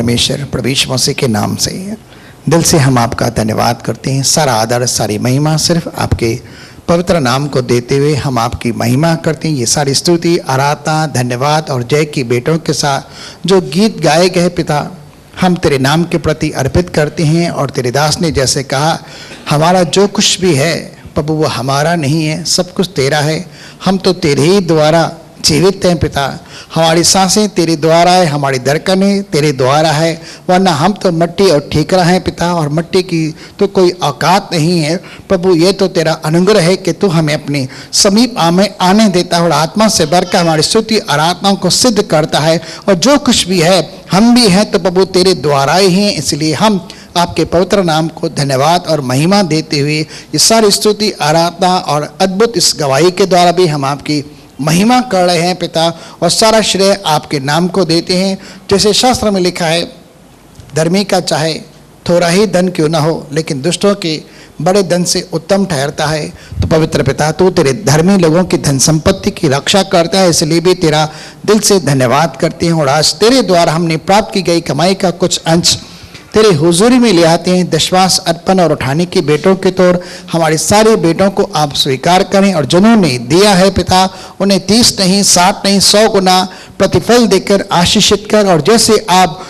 परमेश्वर प्रभु यीशु मसीह के नाम से दिल से हम आपका धन्यवाद करते हैं। सारा आदर सारी महिमा सिर्फ आपके पवित्र नाम को देते हुए हम आपकी महिमा करते हैं। ये सारी स्तुति आराधना धन्यवाद और जय की बेटों के साथ जो गीत गाए गए पिता हम तेरे नाम के प्रति अर्पित करते हैं। और तेरे दास ने जैसे कहा हमारा जो कुछ भी है प्रभु वो हमारा नहीं है, सब कुछ तेरा है। हम तो तेरे ही द्वारा जीवित हैं पिता। हमारी सांसें तेरे द्वारा है, हमारी धड़कनें तेरे द्वारा है, वरना हम तो मिट्टी और ठीकरा हैं पिता। और मिट्टी की तो कोई औकात नहीं है प्रभु। ये तो तेरा अनुग्रह है कि तू हमें अपने समीप आने देता है और आत्मा से भरकर हमारी स्तुति आराधनाओं को सिद्ध करता है। और जो कुछ भी है हम भी हैं तो प्रभु तेरे द्वारा ही हैं। इसलिए हम आपके पवित्र नाम को धन्यवाद और महिमा देते हुए ये सारी स्तुति आराधना और अद्भुत इस गवाही के द्वारा भी हम आपकी महिमा कर रहे हैं पिता। और सारा श्रेय आपके नाम को देते हैं। जैसे शास्त्र में लिखा है धर्मी का चाहे थोड़ा ही धन क्यों ना हो लेकिन दुष्टों के बड़े धन से उत्तम ठहरता है। तो पवित्र पिता तू तेरे धर्मी लोगों की धन संपत्ति की रक्षा करता है, इसलिए भी तेरा दिल से धन्यवाद करते हैं। और आज तेरे द्वारा हमने प्राप्त की गई कमाई का कुछ अंश तेरे हुजूरी में ले आते हैं। दशवांश अर्पण और उठाने के बेटों के तौर हमारे सारे बेटों को आप स्वीकार करें। और जिन्होंने दिया है पिता उन्हें 30 नहीं 60 नहीं 100 गुना प्रतिफल देकर आशीषित कर। और जैसे आप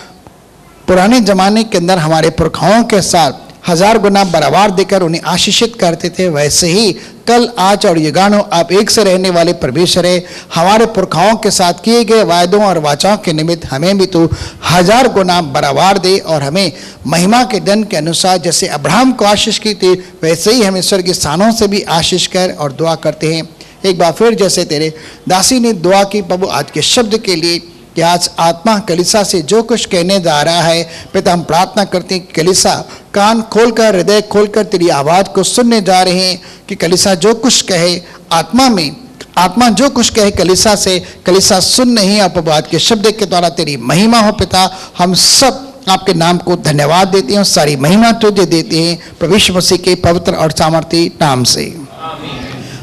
पुराने जमाने के अंदर हमारे पुरखाओं के साथ 1000 गुना बराबर देकर उन्हें आशीषित करते थे, वैसे ही कल आज और युगानों आप एक से रहने वाले परमेश्वर है। हमारे पुरखाओं के साथ किए गए वायदों और वाचाओं के निमित्त हमें भी तू 1000 गुना बराबर दे। और हमें महिमा के धन के अनुसार जैसे अब्राहम को आशीष की थी वैसे ही हमें स्वर्गीय स्थानों से भी आशीष कर। और दुआ करते हैं एक बार फिर जैसे तेरे दासी ने दुआ की प्रभु आज के शब्द के लिए कि आज आत्मा कलीसा से जो कुछ कहने जा रहा है पिता हम प्रार्थना करते हैं कलीसा कान खोलकर हृदय खोलकर तेरी आवाज़ को सुनने जा रहे हैं कि कलीसा जो कुछ कहे आत्मा में आत्मा जो कुछ कहे कलीसा से कलीसा सुन नहीं। और प्रभु आज के शब्द के द्वारा तेरी महिमा हो पिता। हम सब आपके नाम को धन्यवाद देते हैं, सारी महिमा तुझे देते हैं प्रभु यीशु मसीह के पवित्र और सामर्थी नाम से।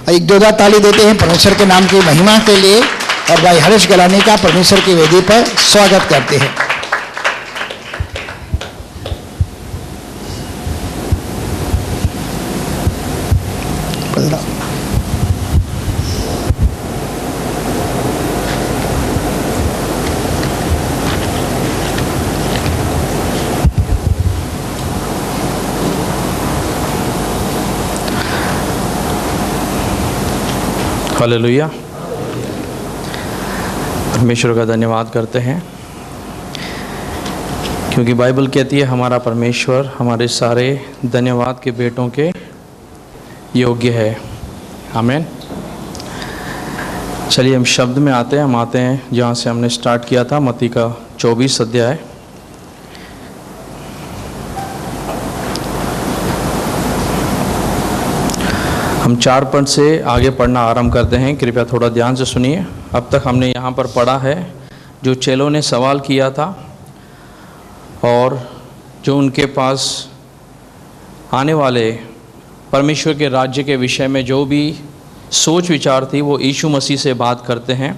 एक जोरदार ताली देते हैं परमेश्वर के नाम की महिमा के लिए। और भाई हरीश गलानी का परमेश्वर की वेदी पर स्वागत करते हैं। हालेलुया। परमेश्वर का धन्यवाद करते हैं क्योंकि बाइबल कहती है हमारा परमेश्वर हमारे सारे धन्यवाद के बेटों के योग्य है। आमीन। चलिए हम शब्द में आते हैं। हम आते हैं जहाँ से हमने स्टार्ट किया था, मत्ती का 24 अध्याय। हम 4 पद से आगे पढ़ना आरंभ करते हैं। कृपया थोड़ा ध्यान से सुनिए। अब तक हमने यहाँ पर पढ़ा है जो चेलों ने सवाल किया था और जो उनके पास आने वाले परमेश्वर के राज्य के विषय में जो भी सोच विचार थी वो यीशु मसीह से बात करते हैं।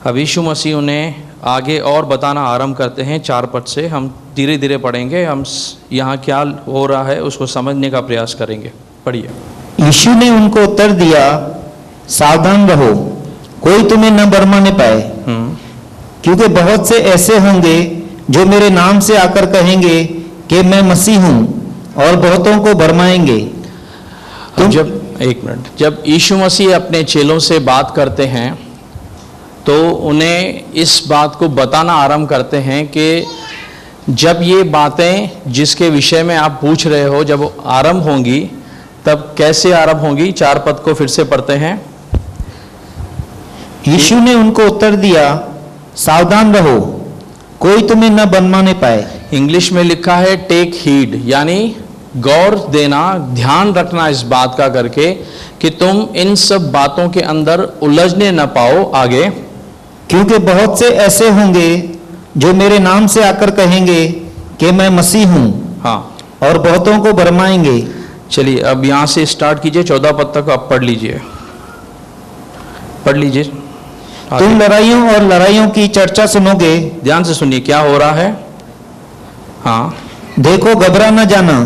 अब यीशु मसीह उन्हें आगे और बताना आरंभ करते हैं। 4 पद से हम धीरे धीरे पढ़ेंगे। हम यहाँ क्या हो रहा है उसको समझने का प्रयास करेंगे। पढ़िए। यीशु ने उनको उत्तर दिया, सावधान रहो, कोई तुम्हें न भरमाने पाए, क्योंकि बहुत से ऐसे होंगे जो मेरे नाम से आकर कहेंगे कि मैं मसीह हूं और बहुतों को भरमाएंगे। जब यीशु मसीह अपने चेलों से बात करते हैं तो उन्हें इस बात को बताना आरंभ करते हैं कि जब ये बातें जिसके विषय में आप पूछ रहे हो जब आरंभ होंगी तब कैसे आरंभ होंगी। 4 पद को फिर से पढ़ते हैं। यीशु ने उनको उत्तर दिया, सावधान रहो, कोई तुम्हें न भरमाने पाए। इंग्लिश में लिखा है टेक हीड, यानी गौर देना, ध्यान रखना इस बात का करके कि तुम इन सब बातों के अंदर उलझने न पाओ। आगे, क्योंकि बहुत से ऐसे होंगे जो मेरे नाम से आकर कहेंगे कि मैं मसीह हूं, हाँ, और बहुतों को भरमाएंगे। चलिए अब यहाँ से स्टार्ट कीजिए। 14 पद तक आप पढ़ लीजिए। तुम लड़ाइयों और लड़ाइयों की चर्चा सुनोगे। ध्यान से सुनिए क्या हो रहा है। हाँ, देखो घबरा न जाना,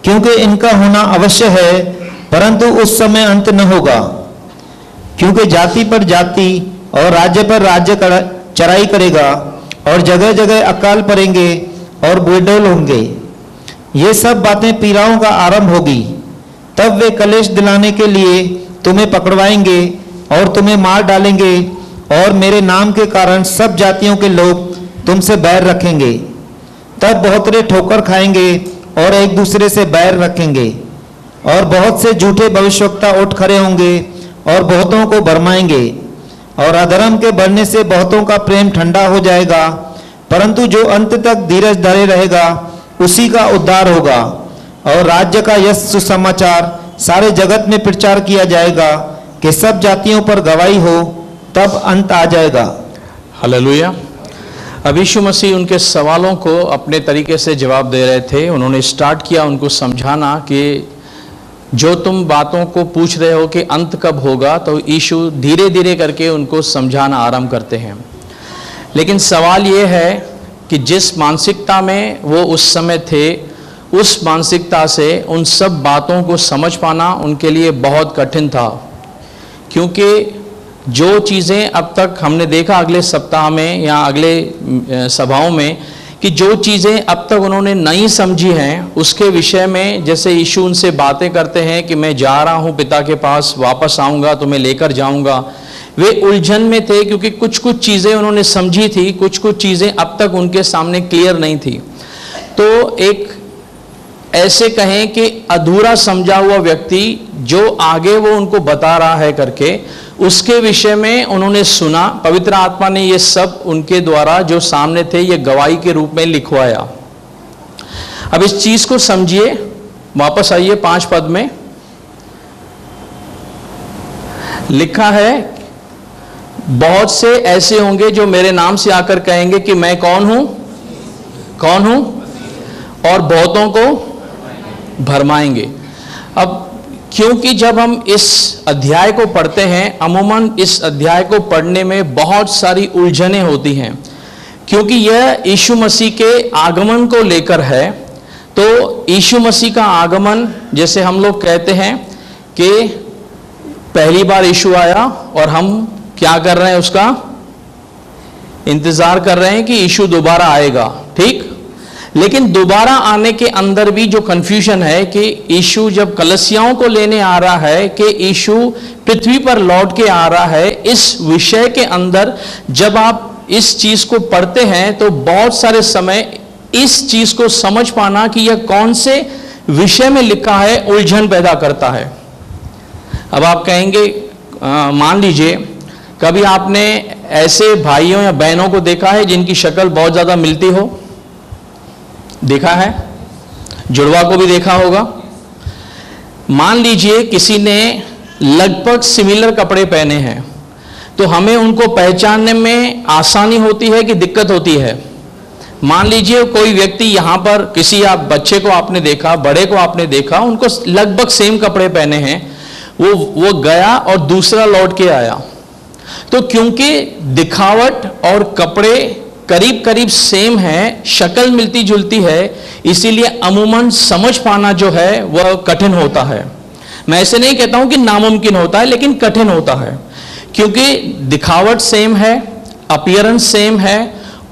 क्योंकि इनका होना अवश्य है, परंतु उस समय अंत न होगा। क्योंकि जाति पर जाति और राज्य पर राज्य चराई करेगा, और जगह जगह अकाल पड़ेंगे और बेडौल होंगे। ये सब बातें पीड़ाओं का आरंभ होगी। तब वे कलेश दिलाने के लिए तुम्हें पकड़वाएंगे और तुम्हें मार डालेंगे, और मेरे नाम के कारण सब जातियों के लोग तुमसे बैर रखेंगे। तब बहुतरे ठोकर खाएंगे और एक दूसरे से बैर रखेंगे, और बहुत से झूठे भविष्यवक्ता उठ खड़े होंगे और बहुतों को भरमाएंगे। और अधर्म के बढ़ने से बहुतों का प्रेम ठंडा हो जाएगा, परंतु जो अंत तक धीरज धरे रहेगा उसी का उद्धार होगा। और राज्य का यह सुसमाचार सारे जगत में प्रचार किया जाएगा कि सब जातियों पर गवाही हो, तब अंत आ जाएगा। हालेलुया। अब यीशु मसीह उनके सवालों को अपने तरीके से जवाब दे रहे थे। उन्होंने स्टार्ट किया उनको समझाना कि जो तुम बातों को पूछ रहे हो कि अंत कब होगा, तो यीशु धीरे धीरे करके उनको समझाना आरंभ करते हैं। लेकिन सवाल ये है कि जिस मानसिकता में वो उस समय थे, उस मानसिकता से उन सब बातों को समझ पाना उनके लिए बहुत कठिन था। क्योंकि जो चीज़ें अब तक हमने देखा अगले सप्ताह में या अगले सभाओं में, कि जो चीज़ें अब तक उन्होंने नहीं समझी हैं उसके विषय में, जैसे यीशु उनसे बातें करते हैं कि मैं जा रहा हूँ पिता के पास, वापस आऊँगा, तुम्हें लेकर जाऊँगा। वे उलझन में थे क्योंकि कुछ कुछ चीज़ें उन्होंने समझी थी, कुछ कुछ चीज़ें अब तक उनके सामने क्लियर नहीं थी। तो एक ऐसे कहें कि अधूरा समझा हुआ व्यक्ति जो आगे वो उनको बता रहा है करके, उसके विषय में उन्होंने सुना। पवित्र आत्मा ने ये सब उनके द्वारा जो सामने थे ये गवाही के रूप में लिखवाया। अब इस चीज को समझिए, वापस आइए 5 पद में लिखा है, बहुत से ऐसे होंगे जो मेरे नाम से आकर कहेंगे कि मैं कौन हूं, कौन हूं, और बहुतों को भरमाएंगे। अब क्योंकि जब हम इस अध्याय को पढ़ते हैं, अमूमन इस अध्याय को पढ़ने में बहुत सारी उलझनें होती हैं, क्योंकि यह यीशु मसीह के आगमन को लेकर है। तो यीशु मसीह का आगमन, जैसे हम लोग कहते हैं कि पहली बार यीशु आया और हम क्या कर रहे हैं, उसका इंतजार कर रहे हैं कि यीशु दोबारा आएगा, ठीक। लेकिन दोबारा आने के अंदर भी जो कंफ्यूजन है कि यीशु जब कलसियाओं को लेने आ रहा है, कि यीशु पृथ्वी पर लौट के आ रहा है, इस विषय के अंदर जब आप इस चीज को पढ़ते हैं तो बहुत सारे समय इस चीज को समझ पाना कि यह कौन से विषय में लिखा है उलझन पैदा करता है। अब आप कहेंगे, मान लीजिए कभी आपने ऐसे भाइयों या बहनों को देखा है जिनकी शक्ल बहुत ज्यादा मिलती हो, देखा है, जुड़वा को भी देखा होगा। मान लीजिए किसी ने लगभग सिमिलर कपड़े पहने हैं, तो हमें उनको पहचानने में आसानी होती है कि दिक्कत होती है। मान लीजिए कोई व्यक्ति यहाँ पर, किसी आप बच्चे को आपने देखा, बड़े को आपने देखा, उनको लगभग सेम कपड़े पहने हैं, वो गया और दूसरा लौट के आया। तो क्योंकि दिखावट और कपड़े करीब करीब सेम है, शक्ल मिलती जुलती है, इसीलिए अमूमन समझ पाना जो है वह कठिन होता है। मैं ऐसे नहीं कहता हूं कि नामुमकिन होता है, लेकिन कठिन होता है, क्योंकि दिखावट सेम है, अपीयरेंस सेम है,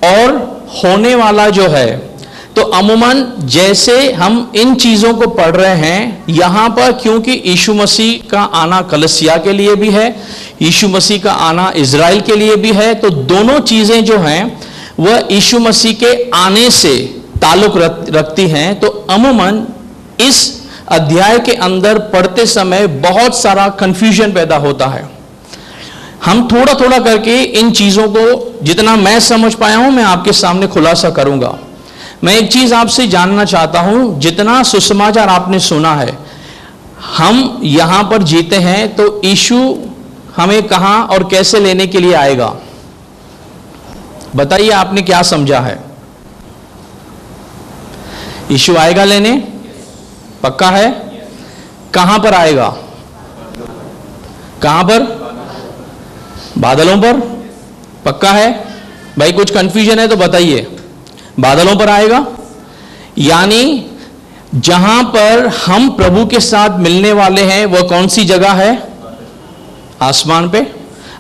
और होने वाला जो है, तो अमूमन जैसे हम इन चीजों को पढ़ रहे हैं यहां पर, क्योंकि यीशु मसीह का आना कलीसिया के लिए भी है, यीशु मसीह का आना इजराइल के लिए भी है, तो दोनों चीजें जो हैं वह यीशु मसीह के आने से ताल्लुक रखती हैं। तो अमूमन इस अध्याय के अंदर पढ़ते समय बहुत सारा कंफ्यूजन पैदा होता है। हम थोड़ा थोड़ा करके इन चीजों को, जितना मैं समझ पाया हूं, मैं आपके सामने खुलासा करूंगा। मैं एक चीज आपसे जानना चाहता हूं, जितना सुसमाचार आपने सुना है, हम यहां पर जीते हैं, तो यीशु हमें कहां और कैसे लेने के लिए आएगा? बताइए, आपने क्या समझा है? यीशु आएगा लेने? पक्का है? कहां पर आएगा? कहां पर? बादलों पर? पक्का है भाई? कुछ कंफ्यूजन है तो बताइए। बादलों पर आएगा? यानी जहां पर हम प्रभु के साथ मिलने वाले हैं वह कौन सी जगह है? आसमान पे।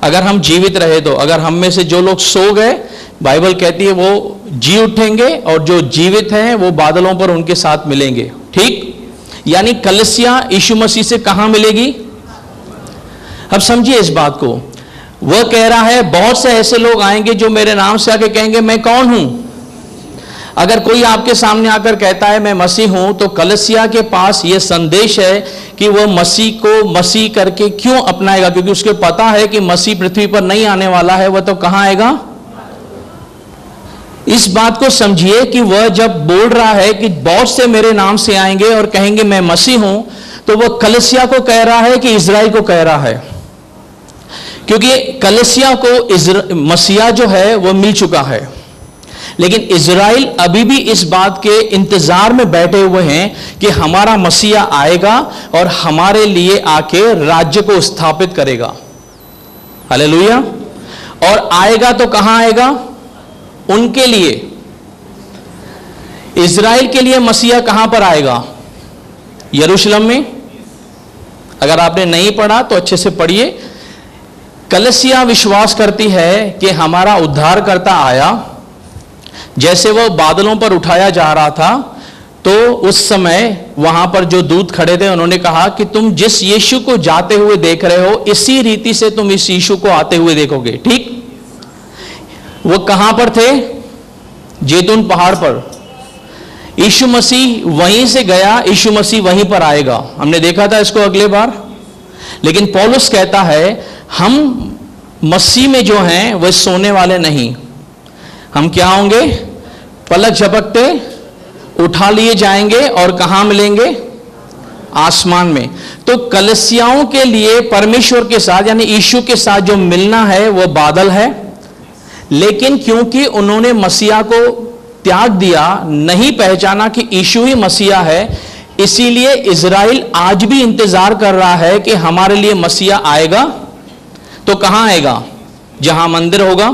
अगर हम जीवित रहे तो, अगर हम में से जो लोग सो गए, बाइबल कहती है वो जी उठेंगे और जो जीवित हैं वो बादलों पर उनके साथ मिलेंगे। ठीक, यानी कलीसिया यीशु मसीह से कहां मिलेगी? अब समझिए इस बात को। वह कह रहा है बहुत से ऐसे लोग आएंगे जो मेरे नाम से आके कहेंगे मैं कौन हूं। अगर कोई आपके सामने आकर कहता है मैं मसीह हूं, तो कलीसिया के पास यह संदेश है कि वह मसीह को मसीह करके क्यों अपनाएगा, क्योंकि उसके पता है कि मसीह पृथ्वी पर नहीं आने वाला है, वह तो कहां आएगा? इस बात को समझिए कि वह जब बोल रहा है कि बहुत से मेरे नाम से आएंगे और कहेंगे मैं मसीह हूं, तो वह कलीसिया को कह रहा है कि इजराइल को कह रहा है, क्योंकि कलीसिया को मसीहा जो है वह मिल चुका है, लेकिन इजराइल अभी भी इस बात के इंतजार में बैठे हुए हैं कि हमारा मसीहा आएगा और हमारे लिए आके राज्य को स्थापित करेगा। हालेलुया। और आएगा तो कहां आएगा? उनके लिए, इजराइल के लिए मसीहा कहां पर आएगा? यरूशलेम में। अगर आपने नहीं पढ़ा तो अच्छे से पढ़िए। कलीसिया विश्वास करती है कि हमारा उद्धारकर्ता आया, जैसे वह बादलों पर उठाया जा रहा था, तो उस समय वहां पर जो दूत खड़े थे उन्होंने कहा कि तुम जिस यीशु को जाते हुए देख रहे हो, इसी रीति से तुम इस यीशु को आते हुए देखोगे। ठीक, वो कहां पर थे? जैतून पहाड़ पर। यीशु मसीह वहीं से गया, यीशु मसीह वहीं पर आएगा। हमने देखा था इसको अगले बार। लेकिन पौलुस कहता है हम मसीह में जो हैं वह सोने वाले नहीं। हम क्या होंगे? पलक झपकते उठा लिए जाएंगे और कहां मिलेंगे? आसमान में। तो कलीसियाओं के लिए परमेश्वर के साथ यानी यीशु के साथ जो मिलना है वह बादल है, लेकिन क्योंकि उन्होंने मसीहा को त्याग दिया, नहीं पहचाना कि यीशु ही मसीहा है, इसीलिए इजराइल आज भी इंतजार कर रहा है कि हमारे लिए मसीहा आएगा। तो कहां आएगा? जहां मंदिर होगा।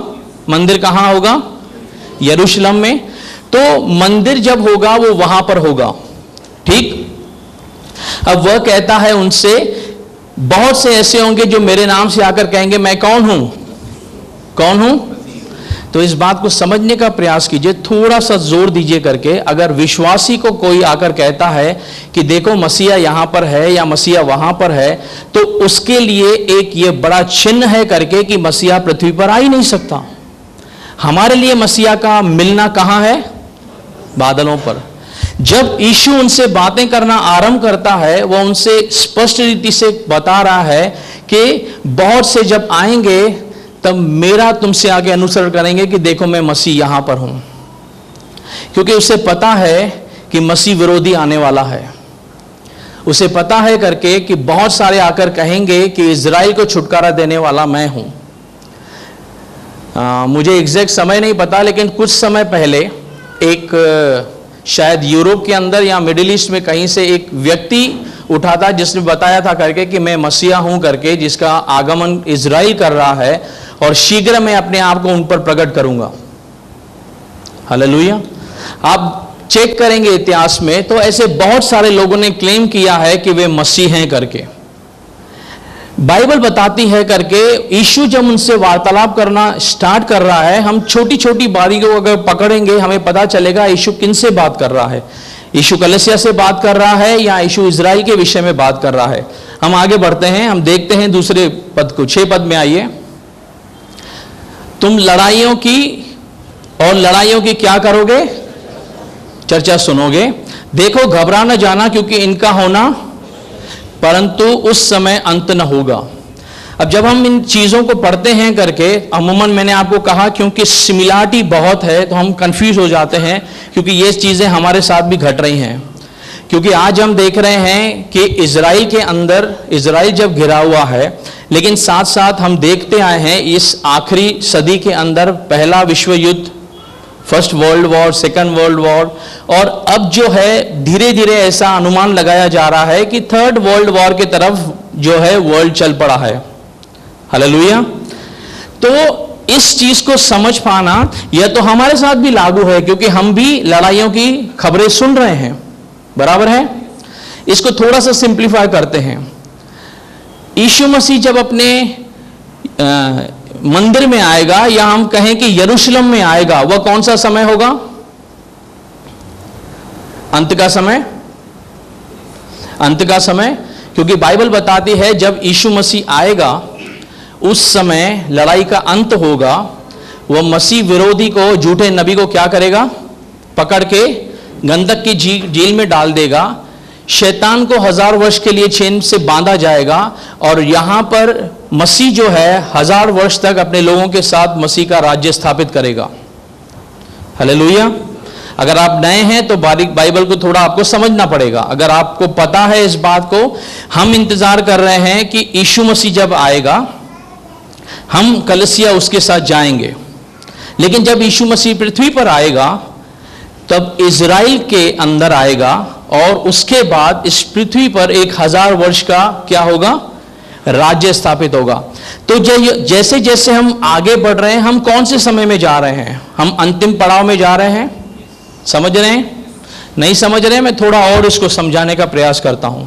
मंदिर कहां होगा? यरूशलेम में। तो मंदिर जब होगा वो वहां पर होगा। ठीक, अब वह कहता है उनसे बहुत से ऐसे होंगे जो मेरे नाम से आकर कहेंगे मैं कौन हूं? कौन हूं? तो इस बात को समझने का प्रयास कीजिए, थोड़ा सा जोर दीजिए करके। अगर विश्वासी को कोई आकर कहता है कि देखो मसीहा यहां पर है या मसीहा वहां पर है, तो उसके लिए एक ये बड़ा चिन्ह है करके कि मसीहा पृथ्वी पर आ ही नहीं सकता। हमारे लिए मसीहा का मिलना कहां है? बादलों पर। जब यीशु उनसे बातें करना आरंभ करता है, वह उनसे स्पष्ट रीति से बता रहा है कि बहुत से जब आएंगे तब मेरा तुमसे आगे अनुसरण करेंगे कि देखो मैं मसीह यहां पर हूं, क्योंकि उसे पता है कि मसीह विरोधी आने वाला है। उसे पता है करके कि बहुत सारे आकर कहेंगे कि इजराइल को छुटकारा देने वाला मैं हूं। मुझे एग्जैक्ट समय नहीं पता, लेकिन कुछ समय पहले एक शायद यूरोप के अंदर या मिडिल ईस्ट में कहीं से एक व्यक्ति उठा था जिसने बताया था करके कि मैं मसीहा हूं करके, जिसका आगमन इजराइल कर रहा है और शीघ्र मैं अपने आप को उन पर प्रकट करूंगा। हालेलुया। आप चेक करेंगे इतिहास में तो ऐसे बहुत सारे लोगों ने क्लेम किया है कि वे मसीह हैं करके। बाइबल बताती है करके यीशु जब उनसे वार्तालाप करना स्टार्ट कर रहा है, हम छोटी छोटी बारीकियों को अगर पकड़ेंगे हमें पता चलेगा यीशु किनसे बात कर रहा है। यीशु कलीसिया से बात कर रहा है या यीशु इजराइल के विषय में बात कर रहा है। हम आगे बढ़ते हैं, हम देखते हैं दूसरे पद को। 6 पद में आइए। तुम लड़ाइयों की क्या करोगे? चर्चा सुनोगे। देखो घबरा न जाना, क्योंकि इनका होना परंतु उस समय अंत न होगा। अब जब हम इन चीजों को पढ़ते हैं करके, अमूमन मैंने आपको कहा क्योंकि सिमिलरिटी बहुत है तो हम कंफ्यूज हो जाते हैं, क्योंकि ये चीजें हमारे साथ भी घट रही हैं। क्योंकि आज हम देख रहे हैं कि इजराइल के अंदर इजराइल जब घिरा हुआ है, लेकिन साथ साथ हम देखते आए हैं इस आखिरी सदी के अंदर पहला विश्व युद्ध, first world war, second world war, और अब जो है धीरे धीरे ऐसा अनुमान लगाया जा रहा है कि थर्ड वर्ल्ड वॉर की तरफ जो है वर्ल्ड चल पड़ा है। हालेलुया। तो इस चीज को समझ पाना यह तो हमारे साथ भी लागू है, क्योंकि हम भी लड़ाइयों की खबरें सुन रहे हैं, बराबर है। इसको थोड़ा सा सिंप्लीफाई करते हैं। यीशु मसीह जब अपने मंदिर में आएगा, या हम कहें कि यरूशलेम में आएगा, वह कौन सा समय होगा? अंत का समय। अंत का समय, क्योंकि बाइबल बताती है जब यीशु मसीह आएगा उस समय लड़ाई का अंत होगा। वह मसीह विरोधी को, झूठे नबी को क्या करेगा? पकड़ के गंधक की जेल में डाल देगा। शैतान को 1000 वर्ष के लिए चेन से बांधा जाएगा, और यहां पर मसीह जो है 1000 वर्ष तक अपने लोगों के साथ मसीह का राज्य स्थापित करेगा। हालेलुया। अगर आप नए हैं तो बाइबल को थोड़ा आपको समझना पड़ेगा। अगर आपको पता है इस बात को, हम इंतजार कर रहे हैं कि यीशु मसीह जब आएगा हम कलीसिया उसके साथ जाएंगे, लेकिन जब यीशु मसीह पृथ्वी पर आएगा तब इज़राइल के अंदर आएगा, और उसके बाद इस पृथ्वी पर 1000 वर्ष का क्या होगा? राज्य स्थापित होगा। तो जैसे जैसे हम आगे बढ़ रहे हैं, हम कौन से समय में जा रहे हैं? हम अंतिम पड़ाव में जा रहे हैं। समझ रहे हैं? नहीं समझ रहे हैं? मैं थोड़ा और इसको समझाने का प्रयास करता हूं।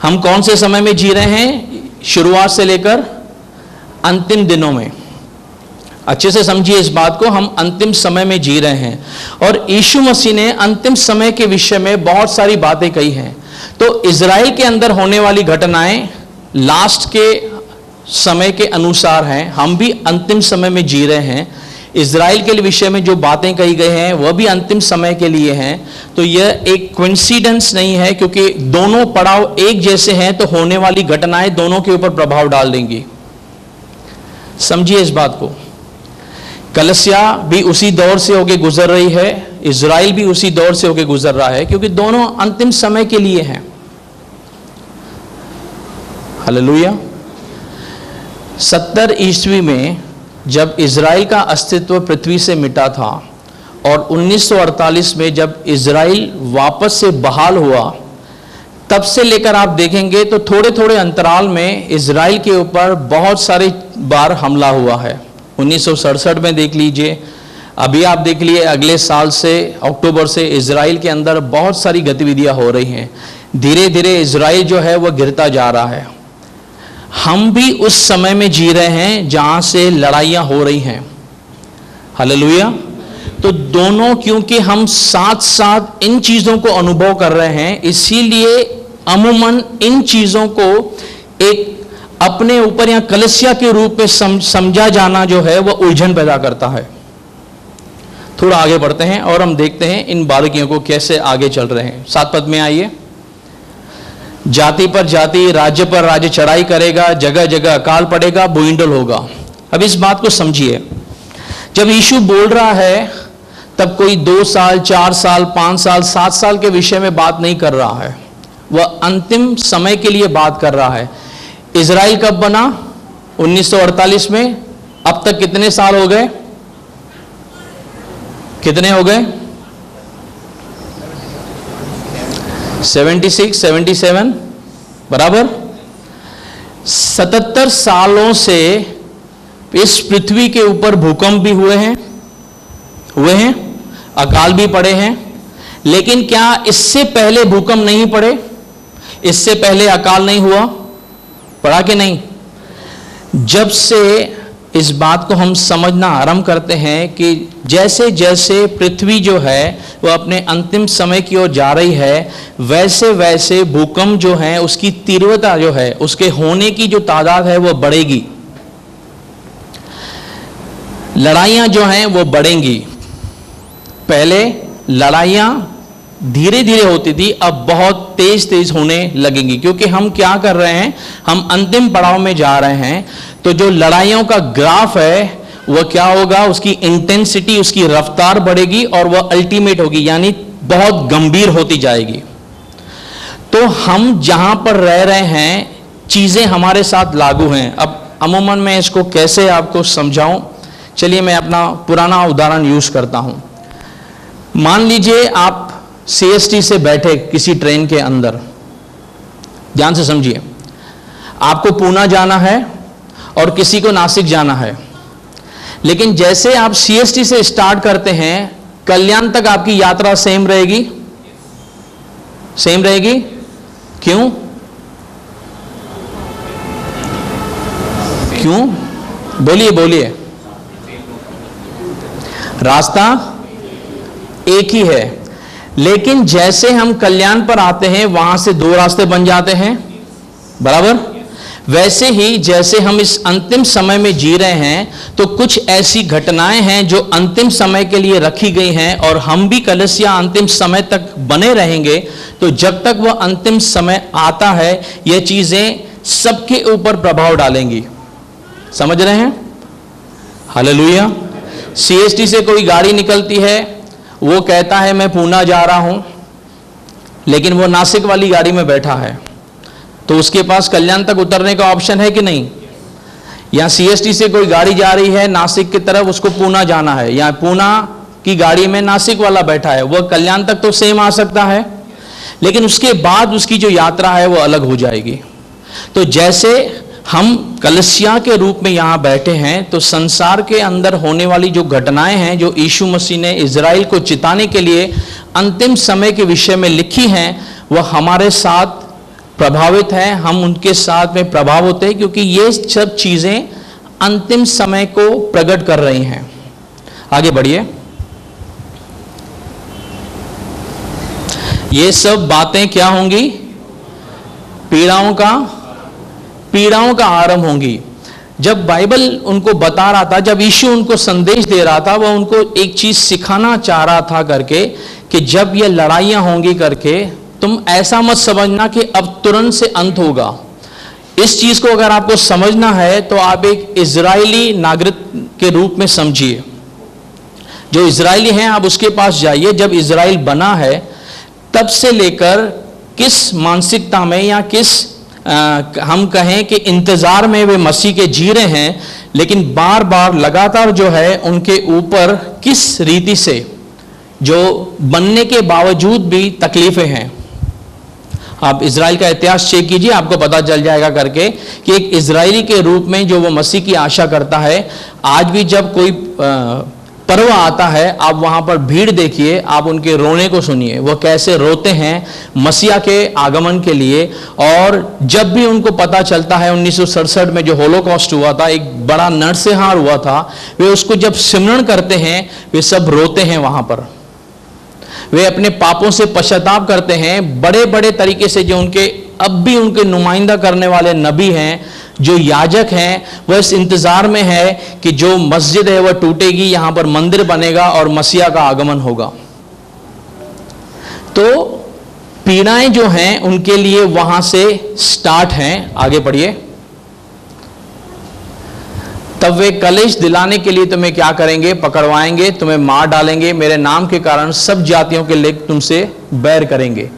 हम कौन से समय में जी रहे हैं? शुरुआत से लेकर अंतिम दिनों में। अच्छे से समझिए इस बात को, हम अंतिम समय में जी रहे हैं, और यीशु मसीह ने अंतिम समय के विषय में बहुत सारी बातें कही हैं। तो इज़राइल के अंदर होने वाली घटनाएं लास्ट के समय के अनुसार हैं। हम भी अंतिम समय में जी रहे हैं। इज़राइल के विषय में जो बातें कही गई हैं वह भी अंतिम समय के लिए हैं। तो यह एक कोइंसिडेंस नहीं है, क्योंकि दोनों पड़ाव एक जैसे हैं, तो होने वाली घटनाएं दोनों के ऊपर प्रभाव डाल देंगी। समझिए इस बात को। कलीसिया भी उसी दौर से होके गुजर रही है, इज़राइल भी उसी दौर से होके गुजर रहा है, क्योंकि दोनों अंतिम समय के लिए हैं। हालेलुया। 70 ईस्वी में जब इज़राइल का अस्तित्व पृथ्वी से मिटा था, और 1948 में जब इज़राइल वापस से बहाल हुआ, तब से लेकर आप देखेंगे तो थोड़े थोड़े अंतराल में इज़राइल के ऊपर बहुत सारे बार हमला हुआ है। 1967 में देख लीजिए, अभी आप देख लिए, अगले साल से अक्टूबर से इज़राइल के अंदर बहुत सारी गतिविधियां हो रही हैं। धीरे धीरे इज़राइल जो है वह गिरता जा रहा है। हम भी उस समय में जी रहे हैं जहां से लड़ाइयां हो रही हैं। हालेलुया। तो दोनों, क्योंकि हम साथ साथ इन चीजों को अनुभव कर रहे हैं, इसीलिए अमूमन इन चीजों को एक अपने ऊपर या कलीसिया के रूप में समझा जाना जो है वह उलझन पैदा करता है। थोड़ा आगे बढ़ते हैं और हम देखते हैं इन बारीकियों को कैसे आगे चल रहे हैं। 7 पद में आइए। जाति पर जाति, राज्य पर राज्य चढ़ाई करेगा, जगह जगह अकाल पड़ेगा, भूइंडल होगा। अब इस बात को समझिए, जब यीशु बोल रहा है तब कोई 2 साल, 4 साल, 5 साल, 7 साल के विषय में बात नहीं कर रहा है। वह अंतिम समय के लिए बात कर रहा है। इज़राइल कब बना? 1948 में। अब तक कितने साल हो गए? कितने हो गए? 76, 77 बराबर। 77 सालों से इस पृथ्वी के ऊपर भूकंप भी हुए हैं, अकाल भी पड़े हैं। लेकिन क्या इससे पहले भूकंप नहीं पड़े? इससे पहले अकाल नहीं हुआ? पड़ा कि नहीं? जब से इस बात को हम समझना आरंभ करते हैं कि जैसे जैसे पृथ्वी जो है वह अपने अंतिम समय की ओर जा रही है, वैसे वैसे भूकंप जो है उसकी तीव्रता जो है, उसके होने की जो तादाद है वह बढ़ेगी। लड़ाइयां जो हैं वो बढ़ेंगी। पहले लड़ाइयां धीरे धीरे होती थी, अब बहुत तेज तेज होने लगेंगी, क्योंकि हम क्या कर रहे हैं, हम अंतिम पड़ाव में जा रहे हैं। तो जो लड़ाइयों का ग्राफ है वह क्या होगा, उसकी इंटेंसिटी, उसकी रफ्तार बढ़ेगी और वह अल्टीमेट होगी, यानी बहुत गंभीर होती जाएगी। तो हम जहां पर रह रहे हैं चीजें हमारे साथ लागू हैं। अब अमूमन मैं इसको कैसे आपको समझाऊं, चलिए मैं अपना पुराना उदाहरण यूज करता हूं। मान लीजिए आप CST से बैठे किसी ट्रेन के अंदर, ध्यान से समझिए, आपको पूना जाना है और किसी को नासिक जाना है। लेकिन जैसे आप CST से स्टार्ट करते हैं, कल्याण तक आपकी यात्रा सेम रहेगी, सेम रहेगी। क्यों? क्यों? बोलिए बोलिए। रास्ता एक ही है, लेकिन जैसे हम कल्याण पर आते हैं वहां से दो रास्ते बन जाते हैं, बराबर। वैसे ही जैसे हम इस अंतिम समय में जी रहे हैं, तो कुछ ऐसी घटनाएं हैं जो अंतिम समय के लिए रखी गई हैं, और हम भी कलीसिया अंतिम समय तक बने रहेंगे। तो जब तक वह अंतिम समय आता है, ये चीजें सबके ऊपर प्रभाव डालेंगी। समझ रहे हैं? हालेलुया। CST से कोई गाड़ी निकलती है, वो कहता है मैं पूना जा रहा हूं, लेकिन वो नासिक वाली गाड़ी में बैठा है, तो उसके पास कल्याण तक उतरने का ऑप्शन है कि नहीं? या CST से कोई गाड़ी जा रही है नासिक की तरफ, उसको पूना जाना है, या पूना की गाड़ी में नासिक वाला बैठा है, वह कल्याण तक तो सेम आ सकता है, लेकिन उसके बाद उसकी जो यात्रा है वो अलग हो जाएगी। तो जैसे हम कलीसिया के रूप में यहां बैठे हैं, तो संसार के अंदर होने वाली जो घटनाएं हैं, जो यीशु मसीह ने इजराइल को चिताने के लिए अंतिम समय के विषय में लिखी हैं, वह हमारे साथ प्रभावित है। हम उनके साथ में प्रभाव होते हैं, क्योंकि ये सब चीजें अंतिम समय को प्रकट कर रही हैं। आगे बढ़िए। ये सब बातें क्या होंगी? पीड़ाओं का आरंभ होंगी। जब बाइबल उनको बता रहा था, जब यीशु उनको संदेश दे रहा था, वह उनको एक चीज सिखाना चाह रहा था करके, कि जब ये लड़ाइयां होंगी करके, तुम ऐसा मत समझना कि अब तुरंत से अंत होगा। इस चीज को अगर आपको समझना है, तो आप एक इजरायली नागरिक के रूप में समझिए। जो इजरायली हैं, आप उसके पास जाइए। जब इजराइल बना है, तब से लेकर किस मानसिकता में, या किस हम कहें कि इंतजार में वे मसीह के जी रहे हैं, लेकिन बार बार लगातार जो है उनके ऊपर किस रीति से, जो बनने के बावजूद भी तकलीफें हैं। आप इजराइल का इतिहास चेक कीजिए, आपको पता चल जाएगा करके कि एक इजरायली के रूप में जो वो मसीह की आशा करता है। आज भी जब कोई पर्व आता है, आप वहां पर भीड़ देखिए, आप उनके रोने को सुनिए, वो कैसे रोते हैं मसीहा के आगमन के लिए। और जब भी उनको पता चलता है 1967 में जो होलोकॉस्ट हुआ था, एक बड़ा नरसंहार हुआ था, वे उसको जब स्मरण करते हैं, वे सब रोते हैं वहां पर। वे अपने पापों से पश्चाताप करते हैं बड़े बड़े तरीके से। जो उनके अब भी उनके नुमाइंदा करने वाले नबी हैं, जो याजक हैं, वह इस इंतजार में है कि जो मस्जिद है वह टूटेगी, यहां पर मंदिर बनेगा और मसीहा का आगमन होगा। तो पीड़ाएं जो हैं उनके लिए वहां से स्टार्ट हैं। आगे पढ़िए। तब वे कलेश दिलाने के लिए तुम्हें क्या करेंगे? पकड़वाएंगे, तुम्हें मार डालेंगे, मेरे नाम के कारण सब जातियों के लोग तुमसे बैर करेंगे।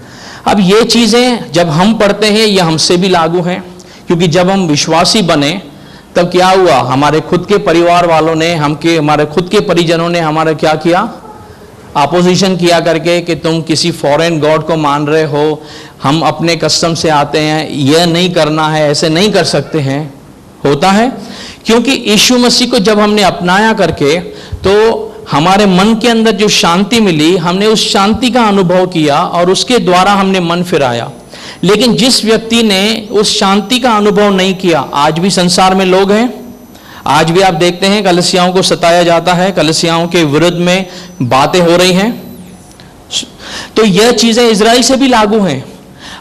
अब ये चीजें जब हम पढ़ते हैं, ये हमसे भी लागू हैं, क्योंकि जब हम विश्वासी बने, तब क्या हुआ? हमारे खुद के परिवार वालों ने, हमारे खुद के परिजनों ने हमारा क्या किया? अपोजिशन किया करके कि तुम किसी फॉरेन गॉड को मान रहे हो, हम अपने कस्टम से आते हैं, यह नहीं करना है, ऐसे नहीं कर सकते हैं। होता है क्योंकि यीशु मसीह को जब हमने अपनाया करके, तो हमारे मन के अंदर जो शांति मिली, हमने उस शांति का अनुभव किया और उसके द्वारा हमने मन फिराया। लेकिन जिस व्यक्ति ने उस शांति का अनुभव नहीं किया, आज भी संसार में लोग हैं। आज भी आप देखते हैं कलीसियाओं को सताया जाता है, कलीसियाओं के विरुद्ध में बातें हो रही हैं। तो यह चीजें इजराइल से भी लागू हैं।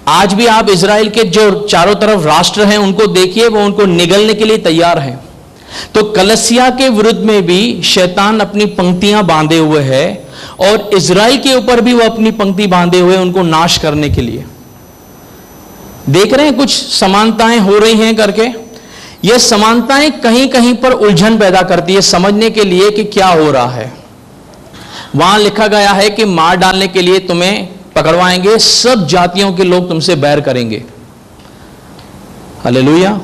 आज भी आप इजराइल के जो चारों तरफ राष्ट्र हैं उनको देखिए, वो उनको निगलने के लिए तैयार हैं। तो कलीसिया के विरुद्ध में भी शैतान अपनी पंक्तियां बांधे हुए है, और इजराइल के ऊपर भी वो अपनी पंक्ति बांधे हुए उनको नाश करने के लिए। देख रहे हैं कुछ समानताएं हो रही हैं करके। यह समानताएं कहीं कहीं पर उलझन पैदा करती है समझने के लिए कि क्या हो रहा है। वहां लिखा गया है कि मार डालने के लिए तुम्हें पकड़वाएंगे, सब जातियों के लोग तुमसे बैर करेंगे। हालेलुया।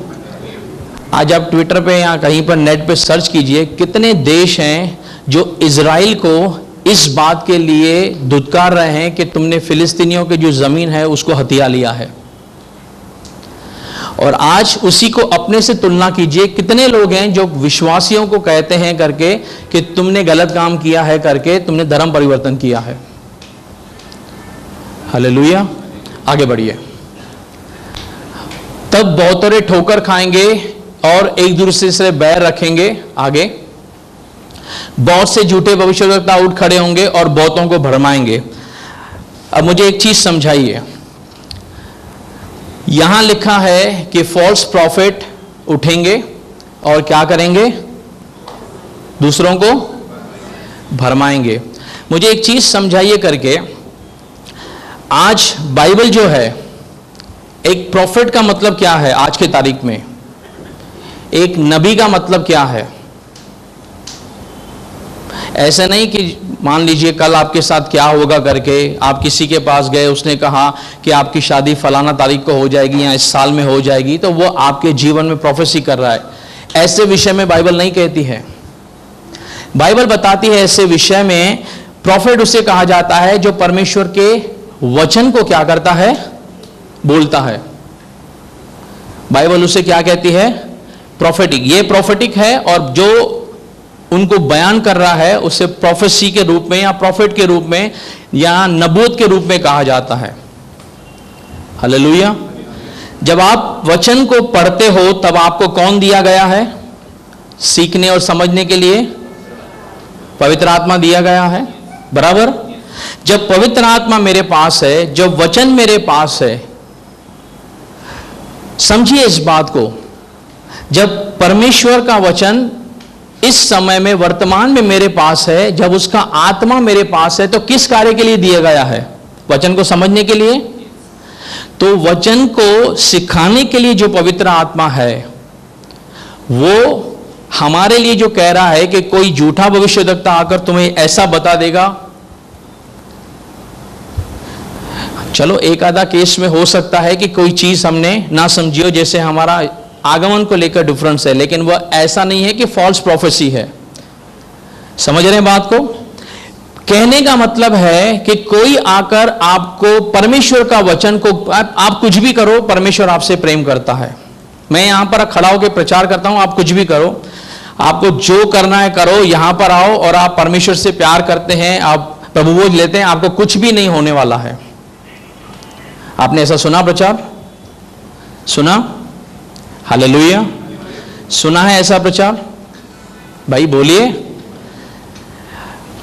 आज आप ट्विटर पे या कहीं पर नेट पे सर्च कीजिए, कितने देश हैं जो इजराइल को इस बात के लिए धुतकार रहे हैं कि तुमने फिलिस्तीनियों की जो जमीन है उसको हथिया लिया है। और आज उसी को अपने से तुलना कीजिए। कितने लोग हैं जो विश्वासियों को कहते हैं करके कि तुमने गलत काम किया है करके तुमने धर्म परिवर्तन किया है। हालेलुया। आगे बढ़िए। तब बहुतरे ठोकर खाएंगे और एक दूसरे से बैर रखेंगे। आगे, बहुत से झूठे भविष्यवक्ता उठ खड़े होंगे और बहुतों को भरमाएंगे। अब मुझे एक चीज समझाइए, यहां लिखा है कि फॉल्स प्रॉफिट उठेंगे और क्या करेंगे? दूसरों को भरमाएंगे। मुझे एक चीज समझाइए करके, आज बाइबल जो है, एक प्रॉफिट का मतलब क्या है आज के तारीख में? एक नबी का मतलब क्या है? ऐसा नहीं कि मान लीजिए कल आपके साथ क्या होगा करके आप किसी के पास गए, उसने कहा कि आपकी शादी फलाना तारीख को हो जाएगी या इस साल में हो जाएगी, तो वो आपके जीवन में प्रोफेसी कर रहा है। ऐसे विषय में बाइबल नहीं कहती है। बाइबल बताती है ऐसे विषय में प्रॉफिट उसे कहा जाता है जो परमेश्वर के वचन को क्या करता है? बोलता है। बाइबल उसे क्या कहती है? प्रोफेटिक। ये प्रोफेटिक है, और जो उनको बयान कर रहा है उसे प्रोफेसी के रूप में या प्रॉफिट के रूप में या नबूवत के रूप में कहा जाता है। हालेलुया। जब आप वचन को पढ़ते हो तब आपको कौन दिया गया है? सीखने और समझने के लिए पवित्र आत्मा दिया गया है, बराबर। जब पवित्र आत्मा मेरे पास है, जब वचन मेरे पास है, समझिए इस बात को, जब परमेश्वर का वचन इस समय में वर्तमान में मेरे पास है, जब उसका आत्मा मेरे पास है, तो किस कार्य के लिए दिया गया है? वचन को समझने के लिए। तो वचन को सिखाने के लिए जो पवित्र आत्मा है, वो हमारे लिए जो कह रहा है कि कोई झूठा भविष्यवक्ता आकर तुम्हें ऐसा बता देगा। चलो एक आधा केस में हो सकता है कि कोई चीज हमने ना समझी हो, जैसे हमारा आगमन को लेकर डिफरेंस है, लेकिन वह ऐसा नहीं है कि फॉल्स प्रोफेसी है। समझ रहे हैं बात को? कहने का मतलब है कि कोई आकर आपको परमेश्वर का वचन को, आप कुछ भी करो, परमेश्वर आपसे प्रेम करता है। मैं यहां पर खड़ा होकर प्रचार करता हूं, आप कुछ भी करो, आपको जो करना है करो, यहां पर आओ और आप परमेश्वर से प्यार करते हैं, आप प्रभु बोझ लेते हैं, आपको कुछ भी नहीं होने वाला है। आपने ऐसा सुना प्रचार? सुना? हालेलुया। सुना है ऐसा प्रचार? भाई बोलिए।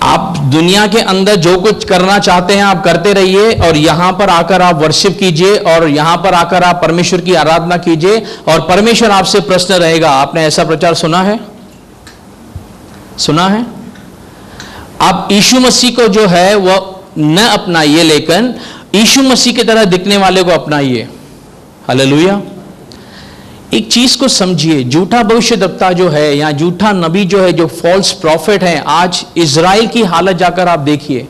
आप दुनिया के अंदर जो कुछ करना चाहते हैं आप करते रहिए, और यहां पर आकर आप वर्शिप कीजिए, और यहां पर आकर आप परमेश्वर की आराधना कीजिए, और परमेश्वर आपसे प्रश्न रहेगा। आपने ऐसा प्रचार सुना है? सुना है? आप यीशु मसीह को जो है वह न अपनाइए, लेकिन यीशु मसीह की तरह दिखने वाले को अपनाइए। हालेलुया। एक चीज को समझिए, झूठा भविष्यवक्ता जो है या झूठा नबी जो है, जो फॉल्स प्रॉफिट है, आज इजराइल की हालत जाकर आप देखिए,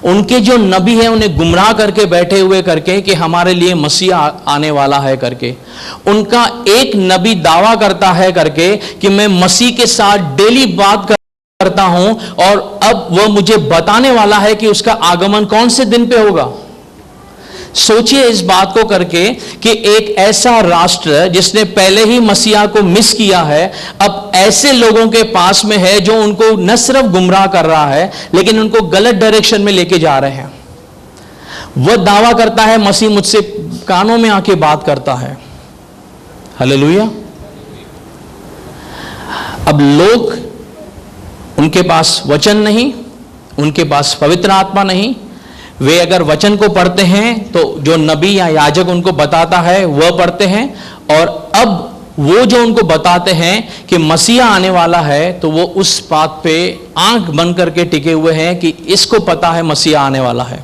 उनके जो नबी है उन्हें गुमराह करके बैठे हुए करके कि हमारे लिए मसीह आने वाला है करके। उनका एक नबी दावा करता है करके कि मैं मसीह के साथ डेली बात करता हूं, और अब वह मुझे बताने वाला है कि उसका आगमन कौन से दिन पे होगा। सोचिए इस बात को करके कि एक ऐसा राष्ट्र जिसने पहले ही मसीहा को मिस किया है, अब ऐसे लोगों के पास में है जो उनको न सिर्फ गुमराह कर रहा है, लेकिन उनको गलत डायरेक्शन में लेके जा रहे हैं। वह दावा करता है मसीह मुझसे कानों में आके बात करता है। हालेलुया। अब लोग, उनके पास वचन नहीं, उनके पास पवित्र आत्मा नहीं, वे अगर वचन को पढ़ते हैं तो जो नबी या याजक उनको बताता है वह पढ़ते हैं, और अब वो जो उनको बताते हैं कि मसीहा आने वाला है, तो वो उस बात पे आंख बंद करके टिके हुए हैं कि इसको पता है मसीहा आने वाला है।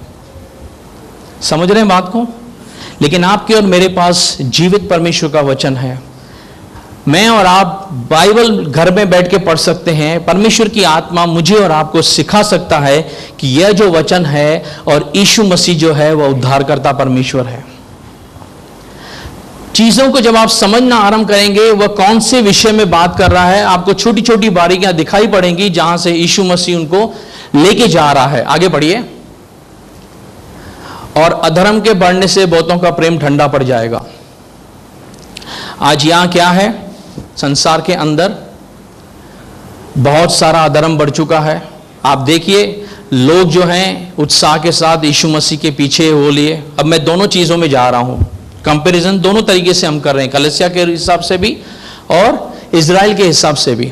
समझ रहे हैं बात को? लेकिन आपके और मेरे पास जीवित परमेश्वर का वचन है। मैं और आप बाइबल घर में बैठ के पढ़ सकते हैं। परमेश्वर की आत्मा मुझे और आपको सिखा सकता है कि यह जो वचन है और यीशु मसीह जो है वह उद्धारकर्ता परमेश्वर है। चीजों को जब आप समझना आरंभ करेंगे, वह कौन से विषय में बात कर रहा है, आपको छोटी छोटी बारीकियां दिखाई पड़ेंगी जहां से यीशु मसीह उनको लेके जा रहा है। आगे बढ़िए। और अधर्म के बढ़ने से बहुतों का प्रेम ठंडा पड़ जाएगा। आज यहाँ क्या है, संसार के अंदर बहुत सारा अधर्म बढ़ चुका है। आप देखिए लोग जो हैं उत्साह के साथ यीशु मसीह के पीछे हो लिए। अब मैं दोनों चीज़ों में जा रहा हूँ, कंपैरिजन दोनों तरीके से हम कर रहे हैं, कलीसिया के हिसाब से भी और इजराइल के हिसाब से भी।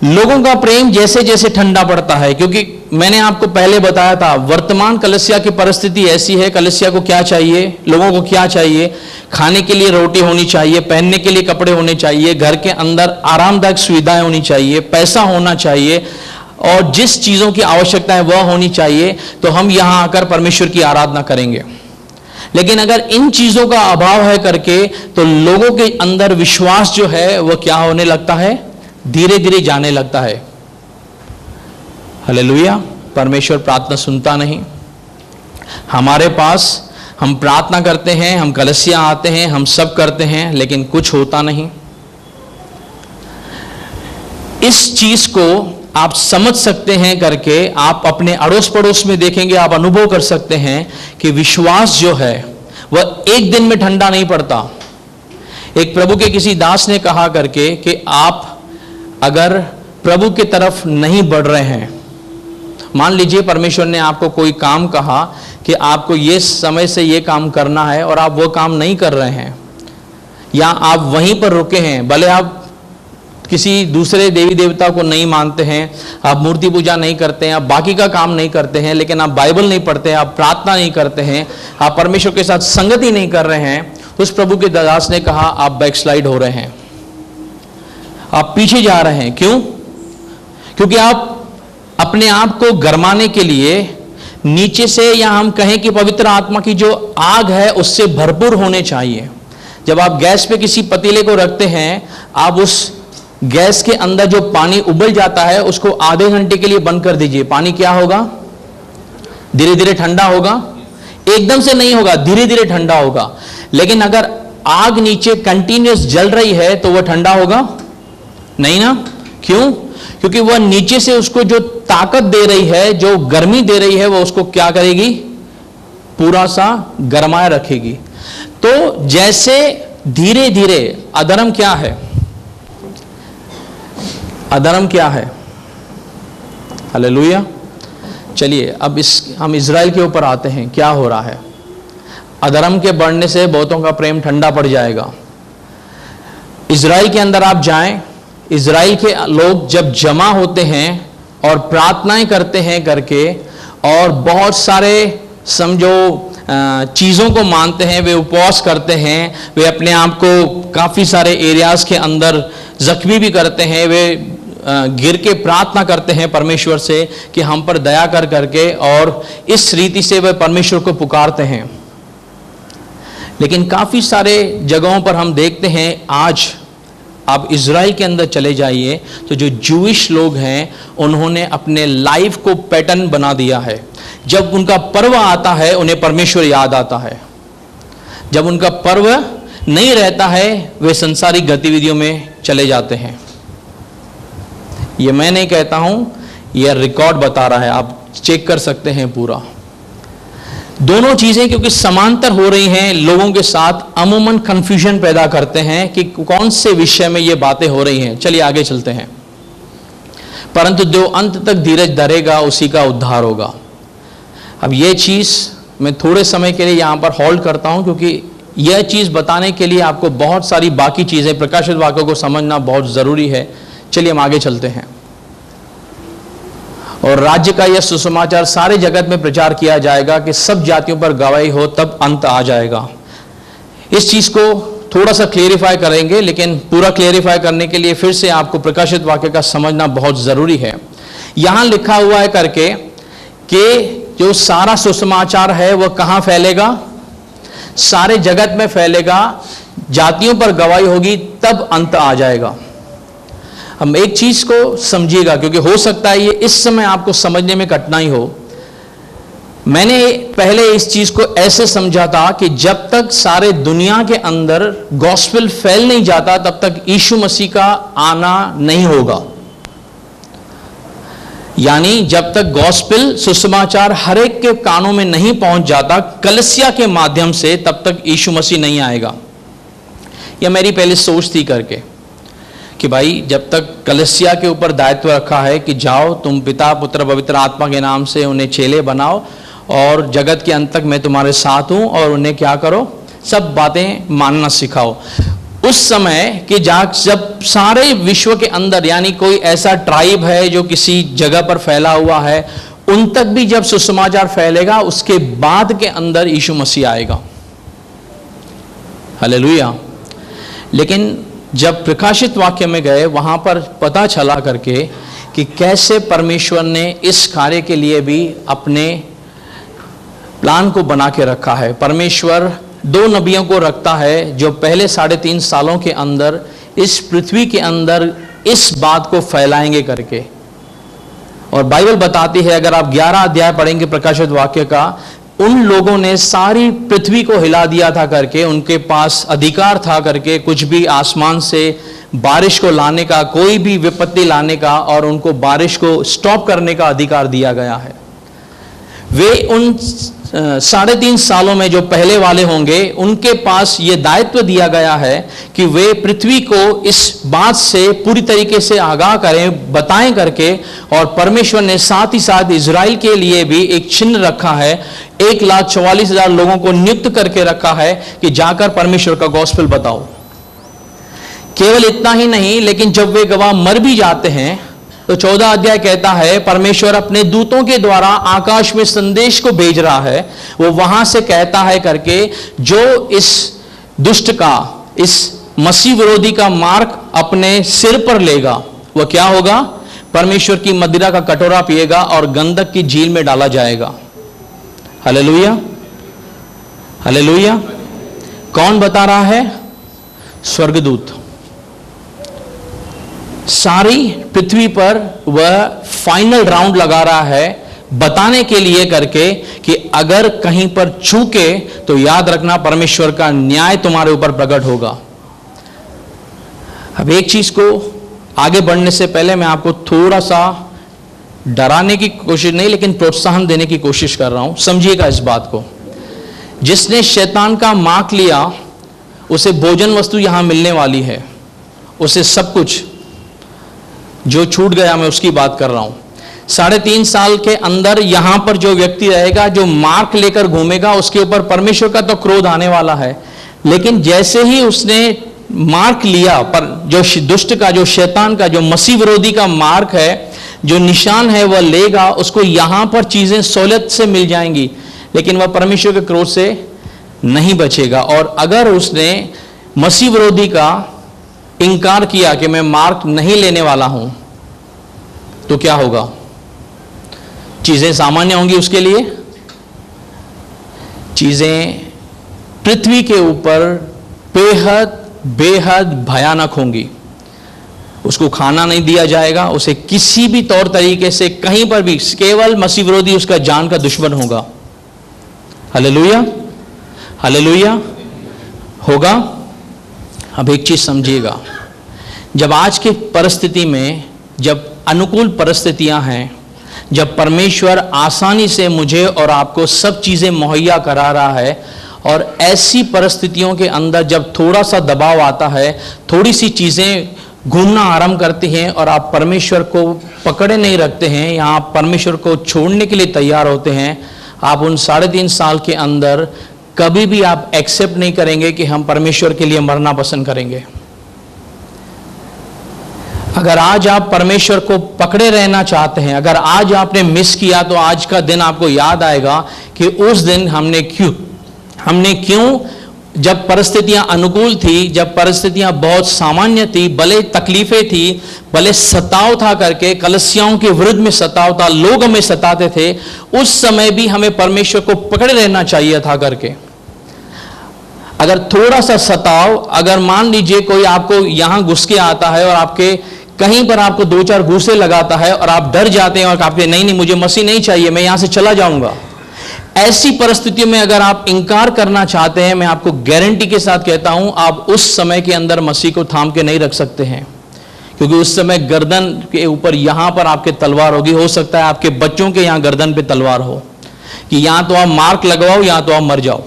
लोगों का प्रेम जैसे जैसे ठंडा पड़ता है, क्योंकि मैंने आपको पहले बताया था वर्तमान कलीसिया की परिस्थिति ऐसी है। कलीसिया को क्या चाहिए, लोगों को क्या चाहिए, खाने के लिए रोटी होनी चाहिए, पहनने के लिए कपड़े होने चाहिए, घर के अंदर आरामदायक सुविधाएं होनी चाहिए, पैसा होना चाहिए और जिस चीज़ों की आवश्यकता है वह होनी चाहिए, तो हम यहाँ आकर परमेश्वर की आराधना करेंगे। लेकिन अगर इन चीज़ों का अभाव है करके, तो लोगों के अंदर विश्वास जो है वह क्या होने लगता है, धीरे धीरे जाने लगता है। हालेलुया। परमेश्वर प्रार्थना सुनता नहीं। हमारे पास हम प्रार्थना करते हैं, हम कलीसिया आते हैं, हम सब करते हैं, लेकिन कुछ होता नहीं। इस चीज को आप समझ सकते हैं करके आप अपने अड़ोस पड़ोस में देखेंगे, आप अनुभव कर सकते हैं कि विश्वास जो है वह एक दिन में ठंडा नहीं पड़ता। एक प्रभु के किसी दास ने कहा करके कि आप अगर प्रभु की तरफ नहीं बढ़ रहे हैं, मान लीजिए परमेश्वर ने आपको कोई काम कहा कि आपको ये समय से ये काम करना है और आप वो काम नहीं कर रहे हैं, या आप वहीं पर रुके हैं, भले आप किसी दूसरे देवी देवता को नहीं मानते हैं, आप मूर्ति पूजा नहीं करते हैं, आप बाकी का काम नहीं करते हैं, लेकिन आप बाइबल नहीं पढ़ते हैं, आप प्रार्थना नहीं करते हैं, आप परमेश्वर के साथ संगति नहीं कर रहे हैं, उस प्रभु के दास ने कहा आप बैकस्लाइड हो रहे हैं, आप पीछे जा रहे हैं। क्यों? क्योंकि आप अपने आप को गरमाने के लिए नीचे से, या हम कहें कि पवित्र आत्मा की जो आग है उससे भरपूर होने चाहिए। जब आप गैस पे किसी पतीले को रखते हैं, आप उस गैस के अंदर जो पानी उबल जाता है उसको आधे घंटे के लिए बंद कर दीजिए। पानी क्या होगा? धीरे धीरे ठंडा होगा, एकदम से नहीं होगा, धीरे धीरे ठंडा होगा। लेकिन अगर आग नीचे कंटिन्यूस जल रही है तो वह ठंडा होगा नहीं ना। क्यों? क्योंकि वह नीचे से उसको जो ताकत दे रही है, जो गर्मी दे रही है, वह उसको क्या करेगी? पूरा सा गरमाया रखेगी। तो जैसे धीरे धीरे अधर्म क्या है, अधर्म क्या है? हालेलुया। चलिए अब हम इजराइल के ऊपर आते हैं। क्या हो रहा है? अधर्म के बढ़ने से बहुतों का प्रेम ठंडा पड़ जाएगा। इजराइल के अंदर आप जाएं, इजराइल के लोग जब जमा होते हैं और प्रार्थनाएं करते हैं करके, और बहुत सारे समझो चीज़ों को मानते हैं, वे उपवास करते हैं, वे अपने आप को काफ़ी सारे एरियाज़ के अंदर जख्मी भी करते हैं, वे गिर के प्रार्थना करते हैं परमेश्वर से कि हम पर दया कर करके, और इस रीति से वे परमेश्वर को पुकारते हैं। लेकिन काफ़ी सारे जगहों पर हम देखते हैं, आज आप इजराइल के अंदर चले जाइए तो जो जूइश लोग हैं उन्होंने अपने लाइफ को पैटर्न बना दिया है। जब उनका पर्व आता है उन्हें परमेश्वर याद आता है, जब उनका पर्व नहीं रहता है वे संसारिक गतिविधियों में चले जाते हैं। ये मैं नहीं कहता हूं, यह रिकॉर्ड बता रहा है, आप चेक कर सकते हैं पूरा। दोनों चीजें क्योंकि समांतर हो रही हैं, लोगों के साथ अमूमन कंफ्यूजन पैदा करते हैं कि कौन से विषय में ये बातें हो रही हैं। चलिए आगे चलते हैं। परंतु जो अंत तक धीरज धरेगा उसी का उद्धार होगा। अब ये चीज मैं थोड़े समय के लिए यहां पर होल्ड करता हूं, क्योंकि यह चीज बताने के लिए आपको बहुत सारी बाकी चीजें, प्रकाशित वाक्यों को समझना बहुत जरूरी है। चलिए हम आगे चलते हैं। और राज्य का यह सुसमाचार सारे जगत में प्रचार किया जाएगा कि सब जातियों पर गवाही हो, तब अंत आ जाएगा। इस चीज को थोड़ा सा क्लेरिफाई करेंगे, लेकिन पूरा क्लेरिफाई करने के लिए फिर से आपको प्रकाशित वाक्य का समझना बहुत जरूरी है। यहां लिखा हुआ है करके कि जो सारा सुसमाचार है वह कहां फैलेगा? सारे जगत में फैलेगा, जातियों पर गवाही होगी, तब अंत आ जाएगा। हम एक चीज को समझिएगा, क्योंकि हो सकता है ये इस समय आपको समझने में कठिनाई हो। मैंने पहले इस चीज को ऐसे समझा था कि जब तक सारे दुनिया के अंदर गॉस्पेल फैल नहीं जाता तब तक यीशु मसीह का आना नहीं होगा। यानी जब तक गॉस्पेल सुसमाचार हर एक के कानों में नहीं पहुंच जाता कलीसिया के माध्यम से, तब तक यीशु मसीह नहीं आएगा। या मेरी पहले सोच थी करके कि भाई जब तक कलीसिया के ऊपर दायित्व रखा है कि जाओ तुम पिता पुत्र पवित्र आत्मा के नाम से उन्हें चेले बनाओ और जगत के अंत तक मैं तुम्हारे साथ हूं और उन्हें क्या करो, सब बातें मानना सिखाओ। उस समय कि जब सारे विश्व के अंदर यानी कोई ऐसा ट्राइब है जो किसी जगह पर फैला हुआ है, उन तक भी जब सुसमाचार फैलेगा उसके बाद के अंदर यीशु मसीह आएगा। हालेलुया। लेकिन जब प्रकाशित वाक्य में गए वहां पर पता चला करके कि कैसे परमेश्वर ने इस कार्य के लिए भी अपने प्लान को बना के रखा है। परमेश्वर 2 नबियों को रखता है जो पहले 3.5 सालों के अंदर इस पृथ्वी के अंदर इस बात को फैलाएंगे करके। और बाइबल बताती है, अगर आप 11 अध्याय पढ़ेंगे प्रकाशित वाक्य का, उन लोगों ने सारी पृथ्वी को हिला दिया था करके, उनके पास अधिकार था करके कुछ भी आसमान से बारिश को लाने का, कोई भी विपत्ति लाने का, और उनको बारिश को स्टॉप करने का अधिकार दिया गया है। वे उन 3.5 सालों में जो पहले वाले होंगे उनके पास ये दायित्व दिया गया है कि वे पृथ्वी को इस बात से पूरी तरीके से आगाह करें, बताएं करके। और परमेश्वर ने साथ ही साथ इजराइल के लिए भी एक चिन्ह रखा है, 1,44,000 लोगों को नियुक्त करके रखा है कि जाकर परमेश्वर का गॉस्पेल बताओ। केवल इतना ही नहीं, लेकिन जब वे गवाह मर भी जाते हैं तो 14 अध्याय कहता है परमेश्वर अपने दूतों के द्वारा आकाश में संदेश को भेज रहा है। वो वहां से कहता है करके, जो इस दुष्ट का, इस मसीह विरोधी का मार्क अपने सिर पर लेगा वह क्या होगा, परमेश्वर की मदिरा का कटोरा पिएगा और गंधक की झील में डाला जाएगा। Hallelujah, hallelujah. कौन बता रहा है? स्वर्गदूत। सारी पृथ्वी पर वह फाइनल राउंड लगा रहा है बताने के लिए करके कि अगर कहीं पर चूके तो याद रखना परमेश्वर का न्याय तुम्हारे ऊपर प्रकट होगा। अब एक चीज को आगे बढ़ने से पहले मैं आपको थोड़ा सा डराने की कोशिश नहीं, लेकिन प्रोत्साहन देने की कोशिश कर रहा हूं। समझिएगा इस बात को। जिसने शैतान का मार्क लिया उसे भोजन वस्तु यहां मिलने वाली है, उसे सब कुछ जो छूट गया, मैं उसकी बात कर रहा हूं। 3.5 साल के अंदर यहां पर जो व्यक्ति रहेगा, जो मार्क लेकर घूमेगा, उसके ऊपर परमेश्वर का तो क्रोध आने वाला है। लेकिन जैसे ही उसने मार्क लिया, पर जो दुष्ट का, जो शैतान का, जो मसीह विरोधी का मार्क है, जो निशान है, वह लेगा, उसको यहां पर चीजें सहूलियत से मिल जाएंगी, लेकिन वह परमेश्वर के क्रोध से नहीं बचेगा। और अगर उसने मसीह विरोधी का इनकार किया कि मैं मार्क नहीं लेने वाला हूं, तो क्या होगा? चीजें सामान्य होंगी उसके लिए। चीजें पृथ्वी के ऊपर बेहद बेहद भयानक होंगी। उसको खाना नहीं दिया जाएगा, उसे किसी भी तौर तरीके से कहीं पर भी, केवल मसीह विरोधी उसका जान का दुश्मन होगा। हालेलुया, हालेलुया होगा। अब एक चीज समझिएगा, जब आज की परिस्थिति में, जब अनुकूल परिस्थितियां हैं, जब परमेश्वर आसानी से मुझे और आपको सब चीजें मुहैया करा रहा है, और ऐसी परिस्थितियों के अंदर जब थोड़ा सा दबाव आता है, थोड़ी सी चीजें घूमना आरंभ करती हैं और आप परमेश्वर को पकड़े नहीं रखते हैं, या आप परमेश्वर को छोड़ने के लिए तैयार होते हैं, आप उन 3.5 साल के अंदर कभी भी आप एक्सेप्ट नहीं करेंगे कि हम परमेश्वर के लिए मरना पसंद करेंगे। अगर आज आप परमेश्वर को पकड़े रहना चाहते हैं, अगर आज आपने मिस किया, तो आज का दिन आपको याद आएगा कि उस दिन हमने क्यों जब परिस्थितियां अनुकूल थी, जब परिस्थितियां बहुत सामान्य थी, भले तकलीफें थी, भले सताव था करके, कलीसियाओं के विरुद्ध में सताव था, लोग हमें सताते थे, उस समय भी हमें परमेश्वर को पकड़े रहना चाहिए था करके। अगर थोड़ा सा सताव, अगर मान लीजिए कोई आपको यहां घुस के आता है और आपके कहीं पर आपको 2-4 घूसे लगाता है और आप डर जाते हैं और कहते हैं नहीं, मुझे मसीह नहीं चाहिए, मैं यहां से चला जाऊंगा। ऐसी परिस्थितियों में अगर आप इंकार करना चाहते हैं, मैं आपको गारंटी के साथ कहता हूं, आप उस समय के अंदर मसीह को थाम के नहीं रख सकते हैं, क्योंकि उस समय गर्दन के ऊपर यहां पर आपके तलवार होगी। हो सकता है आपके बच्चों के यहां गर्दन पे तलवार हो कि यहां तो आप मार्क लगवाओ, यहां तो आप मर जाओ।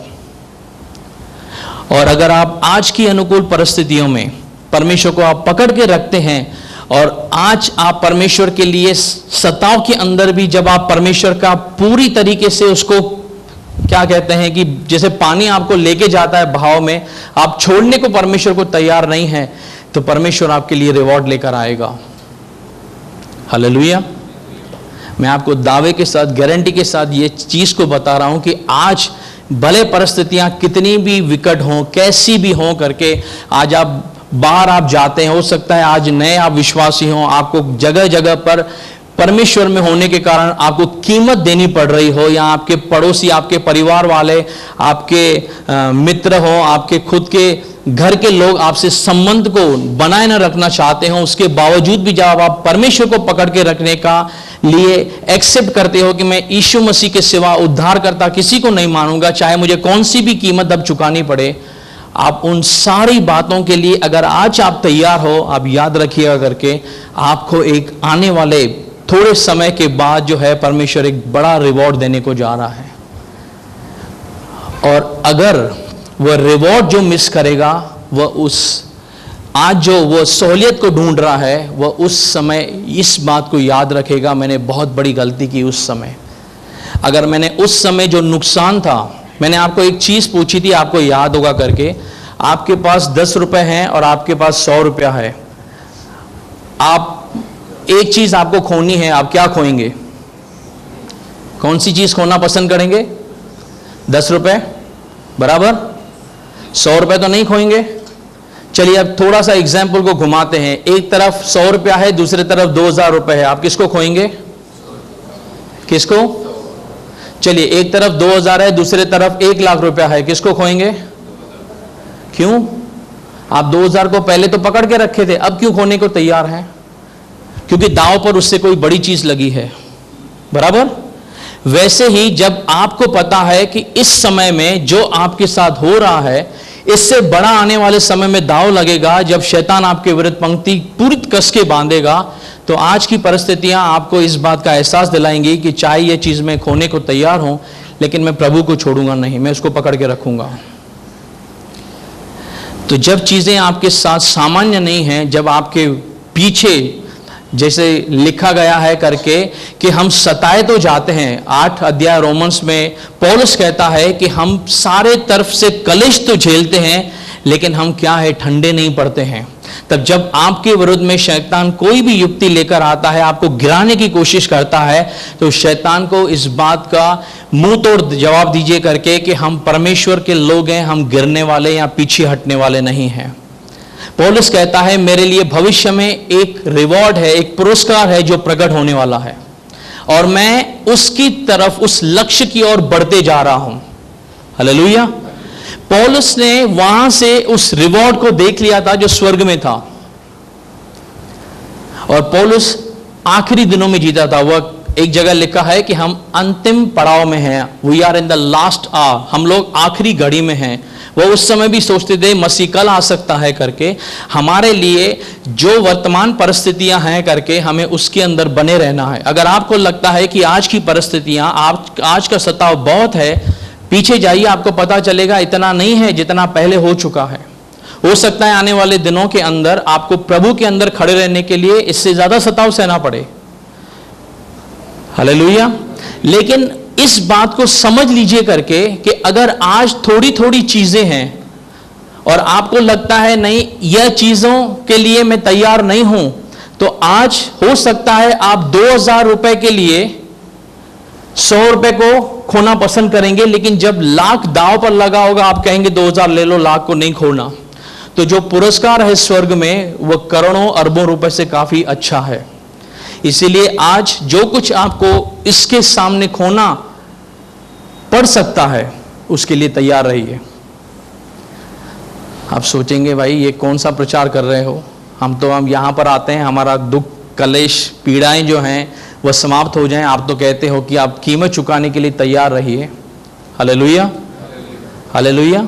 और अगर आप आज की अनुकूल परिस्थितियों में परमेश्वर को आप पकड़ के रखते हैं और आज आप परमेश्वर के लिए सताव के अंदर भी जब आप परमेश्वर का पूरी तरीके से उसको क्या कहते हैं कि जैसे पानी आपको लेके जाता है बहाव में, आप छोड़ने को परमेश्वर को तैयार नहीं है, तो परमेश्वर आपके लिए रिवॉर्ड लेकर आएगा। हालेलुया। मैं आपको दावे के साथ, गारंटी के साथ ये चीज को बता रहा हूं कि आज भले परिस्थितियां कितनी भी विकट हों, कैसी भी हों करके, आज आप बाहर आप जाते हैं, हो सकता है आज नए आप विश्वासी हों, आपको जगह जगह पर परमेश्वर में होने के कारण आपको कीमत देनी पड़ रही हो, या आपके पड़ोसी, आपके परिवार वाले, आपके मित्र हो, आपके खुद के घर के लोग आपसे संबंध को बनाए न रखना चाहते हो, उसके बावजूद भी जब आप परमेश्वर को पकड़ के रखने का लिए एक्सेप्ट करते हो कि मैं यीशु मसीह के सिवा उद्धार करता किसी को नहीं मानूंगा, चाहे मुझे कौन सी भी कीमत अब चुकानी पड़े, आप उन सारी बातों के लिए अगर आज आप तैयार हो, आप याद रखिएगा करके, आपको एक आने वाले थोड़े समय के बाद जो है परमेश्वर एक बड़ा रिवॉर्ड देने को जा रहा है। और अगर वह रिवॉर्ड जो मिस करेगा, वह उस आज जो वह सहूलियत को ढूंढ रहा है, वह उस समय इस बात को याद रखेगा, मैंने बहुत बड़ी गलती की उस समय। अगर मैंने उस समय जो नुकसान था, मैंने आपको एक चीज पूछी थी, आपको याद होगा करके, आपके पास 10 रुपए हैं और आपके पास 100 रुपया है, आप एक चीज आपको खोनी है, आप क्या खोएंगे? कौन सी चीज खोना पसंद करेंगे? 10 रुपए बराबर 100 रुपए तो नहीं खोएंगे। चलिए अब थोड़ा सा एग्जाम्पल को घुमाते हैं, एक तरफ 100 रुपया है, दूसरी तरफ 2000 रुपए है, आप किसको खोएंगे? किसको? चलिए एक तरफ 2000 है, दूसरी तरफ 1 लाख रुपया है, किसको खोएंगे? क्यों? आप 2000 को पहले तो पकड़ के रखे थे, अब क्यों खोने को तैयार हैं? क्योंकि दांव पर उससे कोई बड़ी चीज लगी है, बराबर। वैसे ही जब आपको पता है कि इस समय में जो आपके साथ हो रहा है, इससे बड़ा आने वाले समय में दांव लगेगा, जब शैतान आपके विरुद्ध पंक्ति पूरी कस के बांधेगा, तो आज की परिस्थितियां आपको इस बात का एहसास दिलाएंगी कि चाहे यह चीज मैं खोने को तैयार हूं, लेकिन मैं प्रभु को छोड़ूंगा नहीं, मैं उसको पकड़ के रखूंगा। तो जब चीजें आपके साथ सामान्य नहीं हैं, जब आपके पीछे जैसे लिखा गया है करके कि हम सताए तो जाते हैं, 8 अध्याय रोमन्स में पौलुस कहता है कि हम सारे तरफ से कलेश तो झेलते हैं, लेकिन हम क्या है, ठंडे नहीं पड़ते हैं। तब जब आपके विरुद्ध में शैतान कोई भी युक्ति लेकर आता है, आपको गिराने की कोशिश करता है, तो शैतान को इस बात का मुंह तोड़ जवाब दीजिए करके कि हम परमेश्वर के लोग हैं, हम गिरने वाले या पीछे हटने वाले नहीं हैं। पौलुस कहता है मेरे लिए भविष्य में एक रिवॉर्ड है, एक पुरस्कार है जो प्रकट होने वाला है, और मैं उसकी तरफ, उस लक्ष्य की ओर बढ़ते जा रहा हूं। हालेलुया। पौलुस ने वहां से उस रिवॉर्ड को देख लिया था जो स्वर्ग में था, और पौलुस आखिरी दिनों में जीता था। वह एक जगह लिखा है कि हम अंतिम पड़ाव में हैं, we are in the last hour, हम लोग आखिरी घड़ी में हैं। वो उस समय भी सोचते थे मसीह कल आ सकता है करके, हमारे लिए जो वर्तमान परिस्थितियां हैं करके हमें उसके अंदर बने रहना है। अगर आपको लगता है कि आज की परिस्थितियां, आज का सताव बहुत है, पीछे जाइए, आपको पता चलेगा इतना नहीं है जितना पहले हो चुका है। हो सकता है आने वाले दिनों के अंदर आपको प्रभु के अंदर खड़े रहने के लिए इससे ज्यादा सताव सहना पड़े। हालेलुया। लेकिन इस बात को समझ लीजिए करके कि अगर आज थोड़ी थोड़ी चीजें हैं और आपको लगता है नहीं यह चीजों के लिए मैं तैयार नहीं हूं, तो आज हो सकता है आप 2000 रुपए के लिए 100 रुपए को खोना पसंद करेंगे, लेकिन जब लाख दांव पर लगा होगा आप कहेंगे 2000 ले लो, लाख को नहीं खोना। तो जो पुरस्कार है स्वर्ग में वह करोड़ों अरबों रुपए से काफी अच्छा है। इसीलिए आज जो कुछ आपको इसके सामने खोना पड़ सकता है, उसके लिए तैयार रहिए। आप सोचेंगे भाई ये कौन सा प्रचार कर रहे हो, हम यहां पर आते हैं हमारा दुख, कलेश, पीड़ाएं जो हैं वह समाप्त हो जाएं, आप तो कहते हो कि आप कीमत चुकाने के लिए तैयार रहिए। Hallelujah, hallelujah.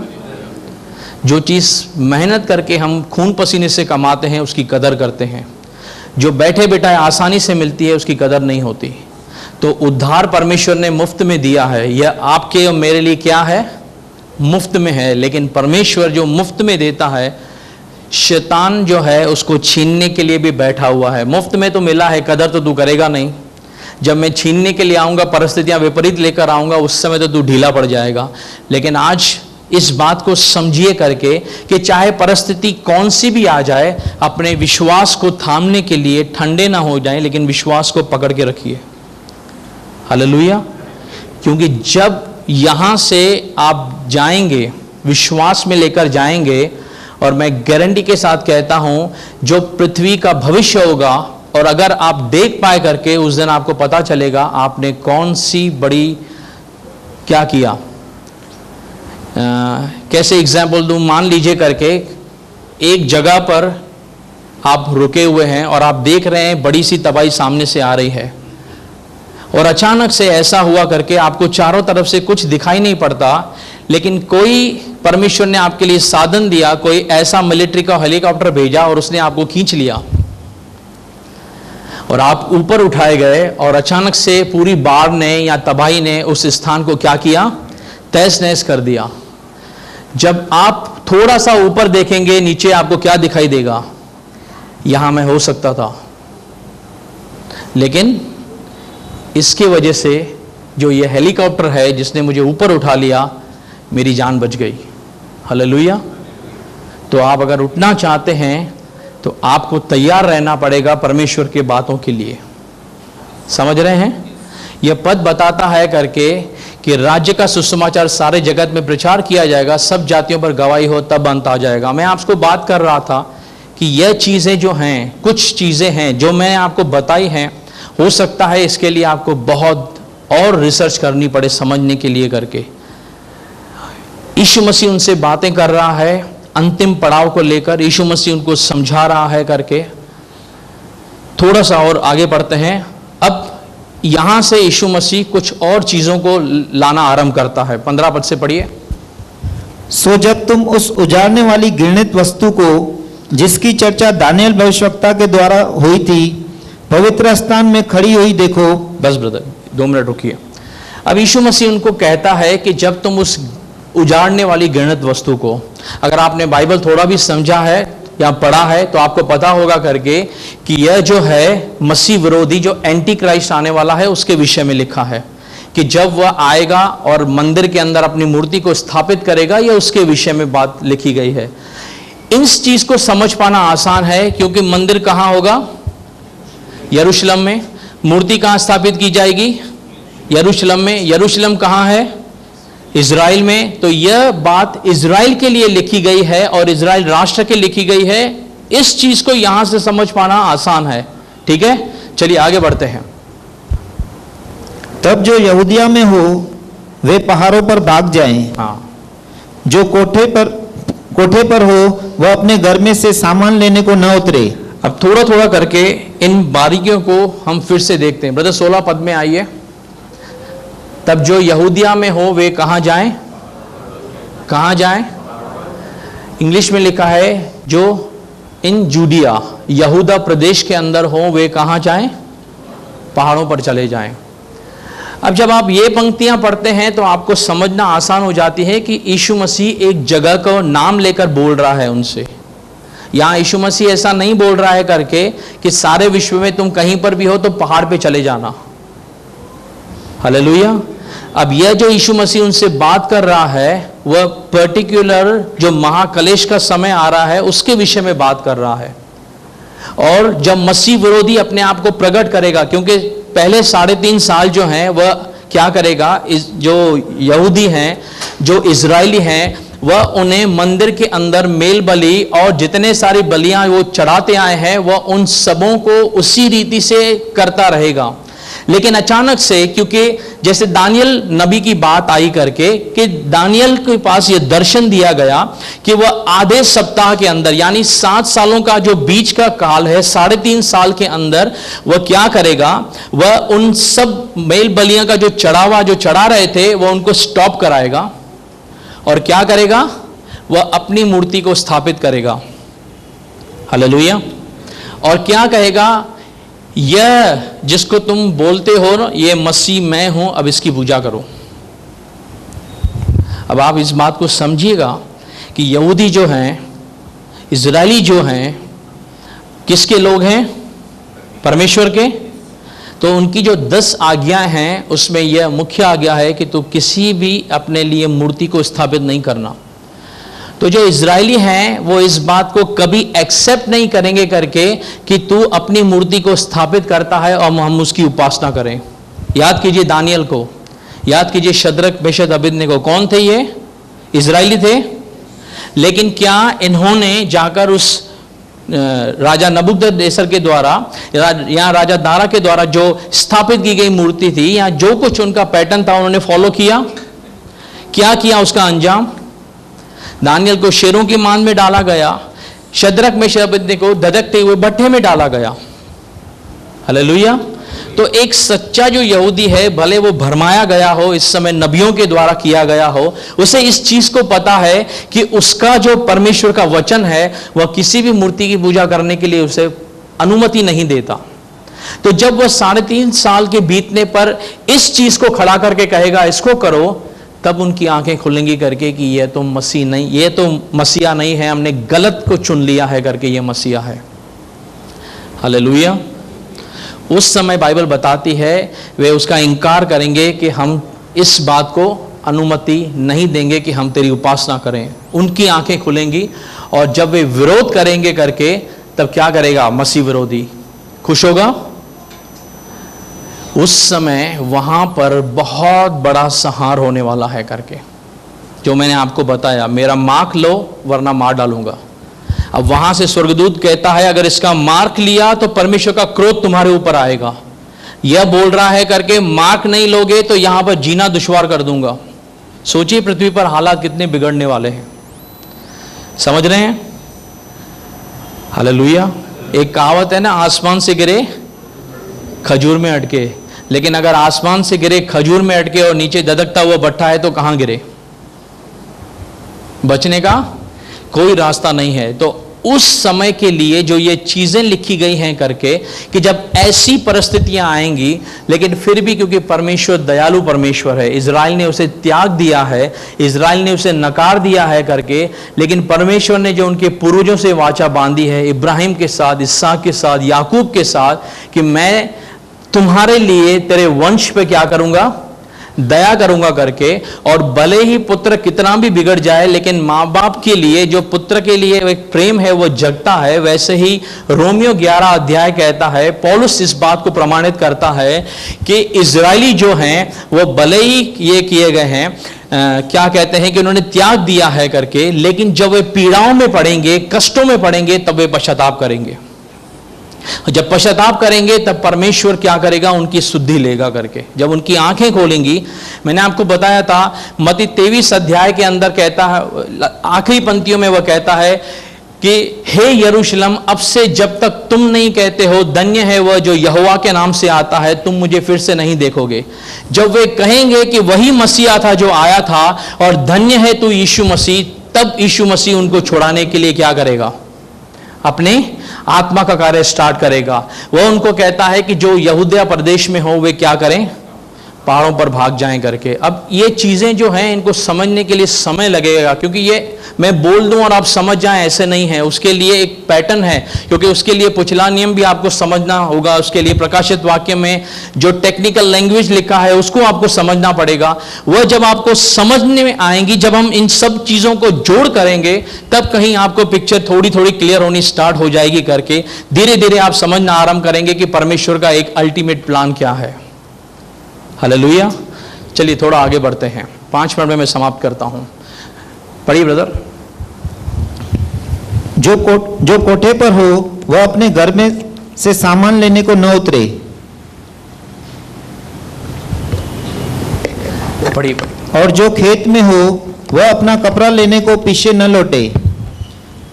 जो चीज मेहनत करके हम खून पसीने से कमाते हैं उसकी कदर करते हैं, जो बैठे बैठाए आसानी से मिलती है उसकी कदर नहीं होती। तो उद्धार परमेश्वर ने मुफ्त में दिया है, यह आपके और मेरे लिए क्या है? मुफ्त में है, लेकिन परमेश्वर जो मुफ्त में देता है, शैतान जो है उसको छीनने के लिए भी बैठा हुआ है। मुफ्त में तो मिला है, कदर तो तू करेगा नहीं। जब मैं छीनने के लिए आऊँगा, परिस्थितियाँ विपरीत लेकर आऊँगा, उस समय तो तू ढीला पड़ जाएगा। लेकिन आज इस बात को समझिए करके कि चाहे परिस्थिति कौन सी भी आ जाए, अपने विश्वास को थामने के लिए ठंडे ना हो जाएं, लेकिन विश्वास को पकड़ के रखिए। हालेलुया। क्योंकि जब यहाँ से आप जाएंगे, विश्वास में लेकर जाएंगे, और मैं गारंटी के साथ कहता हूँ जो पृथ्वी का भविष्य होगा, और अगर आप देख पाए करके, उस दिन आपको पता चलेगा आपने कौन सी बड़ी क्या किया। कैसे एग्जाम्पल दूं, मान लीजिए करके एक जगह पर आप रुके हुए हैं और आप देख रहे हैं बड़ी सी तबाही सामने से आ रही है, और अचानक से ऐसा हुआ करके आपको चारों तरफ से कुछ दिखाई नहीं पड़ता, लेकिन कोई परमेश्वर ने आपके लिए साधन दिया, कोई ऐसा मिलिट्री का हेलीकॉप्टर भेजा और उसने आपको खींच लिया और आप ऊपर उठाए गए, और अचानक से पूरी बाढ़ ने या तबाही ने उस स्थान को क्या किया, तहस नहस कर दिया। जब आप थोड़ा सा ऊपर देखेंगे, नीचे आपको क्या दिखाई देगा, यहां मैं हो सकता था, लेकिन इसके वजह से जो ये हेलीकॉप्टर है जिसने मुझे ऊपर उठा लिया, मेरी जान बच गई। हालेलुया। तो आप अगर उठना चाहते हैं तो आपको तैयार रहना पड़ेगा परमेश्वर के बातों के लिए। समझ रहे हैं? यह पद बताता है करके कि राज्य का सुसमाचार सारे जगत में प्रचार किया जाएगा, सब जातियों पर गवाही हो, तब अंत आ जाएगा। मैं आपको बात कर रहा था कि यह चीज़ें जो हैं, कुछ चीज़ें हैं जो मैं आपको बताई हैं, हो सकता है इसके लिए आपको बहुत और रिसर्च करनी पड़े समझने के लिए करके। यीशु मसीह उनसे बातें कर रहा है अंतिम पड़ाव को लेकर, यीशु मसीह उनको समझा रहा है करके। थोड़ा सा और आगे बढ़ते हैं। अब यहां से यीशु मसीह कुछ और चीजों को लाना आरंभ करता है। 15 पद से पढ़िए। सो जब तुम उस उजाड़ने वाली घृणित वस्तु को, जिसकी चर्चा दानियल भविष्यवक्ता के द्वारा हुई थी, पवित्र स्थान में खड़ी हुई देखो। बस ब्रदर 2 मिनट रुकिए। अब यीशु मसीह उनको कहता है कि जब तुम उस उजाड़ने वाली घृणित वस्तु को, अगर आपने बाइबल थोड़ा भी समझा है या पढ़ा है तो आपको पता होगा करके कि यह जो है मसीह विरोधी, जो एंटी क्राइस्ट आने वाला है, उसके विषय में लिखा है कि जब वह आएगा और मंदिर के अंदर अपनी मूर्ति को स्थापित करेगा, यह उसके विषय में बात लिखी गई है। इस चीज को समझ पाना आसान है, क्योंकि मंदिर कहाँ होगा? यरूशलेम में। मूर्ति कहाँ स्थापित की जाएगी? यरूशलेम में। यरूशलेम कहाँ है? इज़राइल में। तो यह बात इज़राइल के लिए लिखी गई है और इज़राइल राष्ट्र के लिखी गई है। इस चीज को यहां से समझ पाना आसान है। ठीक है, चलिए आगे बढ़ते हैं। तब जो यहूदिया में हो वे पहाड़ों पर भाग जाएं। हाँ, जो कोठे पर हो वह अपने घर में से सामान लेने को न उतरे। अब थोड़ा थोड़ा करके इन बारीकियों को हम फिर से देखते हैं। ब्रदर 16 पद में आइए। तब जो यहूदिया में हो वे कहाँ जाएं? कहाँ जाएं? इंग्लिश में लिखा है जो इन जूडिया, यहूदा प्रदेश के अंदर हो वे कहाँ जाएं? पहाड़ों पर चले जाएं। अब जब आप ये पंक्तियां पढ़ते हैं तो आपको समझना आसान हो जाती है कि यीशु मसीह एक जगह को नाम लेकर बोल रहा है उनसे। यहाँ यीशु मसीह ऐसा नहीं बोल रहा है करके कि सारे विश्व में तुम कहीं पर भी हो तो पहाड़ पे चले जाना। हालेलुया। अब यह जो यीशु मसीह उनसे बात कर रहा है वह पर्टिकुलर जो महाकलेश का समय आ रहा है उसके विषय में बात कर रहा है। और जब मसीह विरोधी अपने आप को प्रकट करेगा, क्योंकि पहले 3.5 साल जो हैं वह क्या करेगा, जो यहूदी हैं, जो इजरायली हैं, वह उन्हें मंदिर के अंदर मेल बलि और जितने सारी बलियां वो चढ़ाते आए हैं वह उन सबों को उसी रीति से करता रहेगा। लेकिन अचानक से, क्योंकि जैसे दानियल नबी की बात आई करके कि दानियल के पास यह दर्शन दिया गया कि वह आधे सप्ताह के अंदर, यानी 7 सालों का जो बीच का काल है, 3.5 साल के अंदर वह क्या करेगा, वह उन सब मेल बलियां का जो चढ़ावा जो चढ़ा रहे थे वह उनको स्टॉप कराएगा और क्या करेगा, वह अपनी मूर्ति को स्थापित करेगा। हालेलुया। और क्या कहेगा, यह जिसको तुम बोलते हो ये मसीह मैं हूं, अब इसकी पूजा करो। अब आप इस बात को समझिएगा कि यहूदी जो हैं, इजरायली जो हैं, किसके लोग हैं? परमेश्वर के। तो उनकी जो 10 आज्ञाएं हैं उसमें यह मुख्य आज्ञा है कि तू किसी भी अपने लिए मूर्ति को स्थापित नहीं करना। तो जो इजरायली हैं वो इस बात को कभी एक्सेप्ट नहीं करेंगे करके कि तू अपनी मूर्ति को स्थापित करता है और हम उसकी उपासना करें। याद कीजिए दानियल को, याद कीजिए शद्रक मेशक अबेदनेगो, कौन थे ये? इजरायली थे। लेकिन क्या इन्होंने जाकर उस राजा नबूकदनेस्सर के द्वारा या राजा दारा के द्वारा जो स्थापित की गई मूर्ति थी या जो कुछ उनका पैटर्न था उन्होंने फॉलो किया? क्या किया उसका अंजाम? दानियल को शेरों की मान में डाला गया, शद्रक मेशक अबेदनेगो को धधकते हुए भट्ठे में डाला गया। हालेलुया। तो एक सच्चा जो यहूदी है, भले वो भरमाया गया हो, इस समय नबियों के द्वारा किया गया हो, उसे इस चीज को पता है कि उसका जो परमेश्वर का वचन है वह किसी भी मूर्ति की पूजा करने के लिए उसे अनुमति नहीं देता। तो जब वह 3.5 साल के बीतने पर इस चीज को खड़ा करके कहेगा इसको करो, तब उनकी आंखें खुलेंगी करके कि यह तो मसीह नहीं, यह तो मसीहा नहीं है, हमने गलत को चुन लिया है करके यह मसीहा है। हालेलुया। उस समय बाइबल बताती है वे उसका इनकार करेंगे कि हम इस बात को अनुमति नहीं देंगे कि हम तेरी उपासना करें। उनकी आंखें खुलेंगी और जब वे विरोध करेंगे करके, तब क्या करेगा मसीह विरोधी? खुश होगा। उस समय वहां पर बहुत बड़ा संहार होने वाला है करके, जो मैंने आपको बताया, मेरा मार्क लो वरना मार डालूंगा। अब वहां से स्वर्गदूत कहता है अगर इसका मार्क लिया तो परमेश्वर का क्रोध तुम्हारे ऊपर आएगा। यह बोल रहा है करके मार्क नहीं लोगे तो यहां पर जीना दुश्वार कर दूंगा। सोचिए पृथ्वी पर हालात कितने बिगड़ने वाले हैं। समझ रहे हैं? हालेलुया। एक कहावत है ना, आसमान से गिरे खजूर में अटके। लेकिन अगर आसमान से गिरे खजूर में अटके और नीचे धधकता हुआ भट्ठा है तो कहां गिरे? बचने का कोई रास्ता नहीं है। तो उस समय के लिए जो ये चीजें लिखी गई हैं करके कि जब ऐसी परिस्थितियां आएंगी, लेकिन फिर भी क्योंकि परमेश्वर दयालु परमेश्वर है, इजराइल ने उसे त्याग दिया है, इजराइल ने उसे नकार दिया है करके, लेकिन परमेश्वर ने जो उनके पूर्वजों से वाचा बांधी है, इब्राहिम के साथ, इसहाक के साथ, याकूब के साथ, कि मैं तुम्हारे लिए तेरे वंश पे क्या करूंगा? दया करूंगा करके। और भले ही पुत्र कितना भी बिगड़ जाए, लेकिन माँ बाप के लिए, जो पुत्र के लिए एक प्रेम है वो जगता है। वैसे ही रोमियो 11 अध्याय कहता है, पौलुस इस बात को प्रमाणित करता है कि इजरायली जो हैं वो भले ही ये किए गए हैं, क्या कहते हैं कि उन्होंने त्याग दिया है करके, लेकिन जब वे पीड़ाओं में पड़ेंगे, कष्टों में पड़ेंगे, तब वे पश्चाताप करेंगे। जब पश्चाताप करेंगे तब परमेश्वर क्या करेगा? उनकी शुद्धि लेगा करके। जब उनकी आंखें खोलेंगी, मैंने आपको बताया था मत्ती 23 अध्याय के अंदर कहता है, आखिरी पंक्तियों में वह कहता है कि हे यरूशलेम, अब से जब तक तुम नहीं कहते हो धन्य है वह जो यहोवा के नाम से आता है, तुम मुझे फिर से नहीं देखोगे। जब वे कहेंगे कि वही मसीहा था जो आया था और धन्य है तू यीशु मसीह, तब यीशु मसीह उनको छुड़ाने के लिए क्या करेगा? अपने आत्मा का कार्य स्टार्ट करेगा। वह उनको कहता है कि जो यहूदिया प्रदेश में हो वे क्या करें? पहाड़ों पर भाग जाएं करके। अब ये चीजें जो हैं इनको समझने के लिए समय लगेगा, क्योंकि ये मैं बोल दूं और आप समझ जाएं ऐसे नहीं है। उसके लिए एक पैटर्न है, क्योंकि उसके लिए पिछला नियम भी आपको समझना होगा। उसके लिए प्रकाशित वाक्य में जो टेक्निकल लैंग्वेज लिखा है उसको आपको समझना पड़ेगा। वह जब आपको समझने में आएंगी, जब हम इन सब चीजों को जोड़ करेंगे, तब कहीं आपको पिक्चर थोड़ी थोड़ी क्लियर होनी स्टार्ट हो जाएगी करके धीरे धीरे आप समझना आरंभ करेंगे कि परमेश्वर का एक अल्टीमेट प्लान क्या है। हालेलुया। चलिए थोड़ा आगे बढ़ते हैं, 5 मिनट में मैं समाप्त करता हूं। पढ़िए ब्रदर। जो कोठे पर हो वह अपने घर में से सामान लेने को न उतरे। पढ़िए। और जो खेत में हो वह अपना कपड़ा लेने को पीछे न लौटे।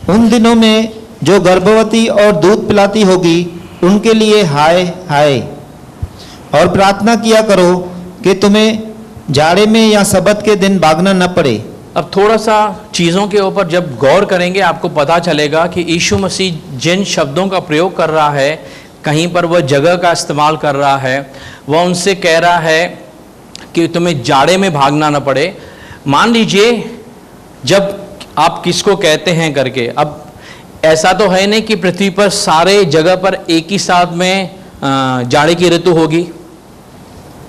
उन दिनों में जो गर्भवती और दूध पिलाती होगी उनके लिए हाय हाय। और प्रार्थना किया करो कि तुम्हें जाड़े में या सबत के दिन भागना न पड़े। अब थोड़ा सा चीज़ों के ऊपर जब गौर करेंगे आपको पता चलेगा कि यीशु मसीह जिन शब्दों का प्रयोग कर रहा है, कहीं पर वह जगह का इस्तेमाल कर रहा है। वह उनसे कह रहा है कि तुम्हें जाड़े में भागना न पड़े। मान लीजिए जब आप किसको कहते हैं करके, अब ऐसा तो है नहीं कि पृथ्वी पर सारे जगह पर एक ही साथ में जाड़े की ऋतु होगी,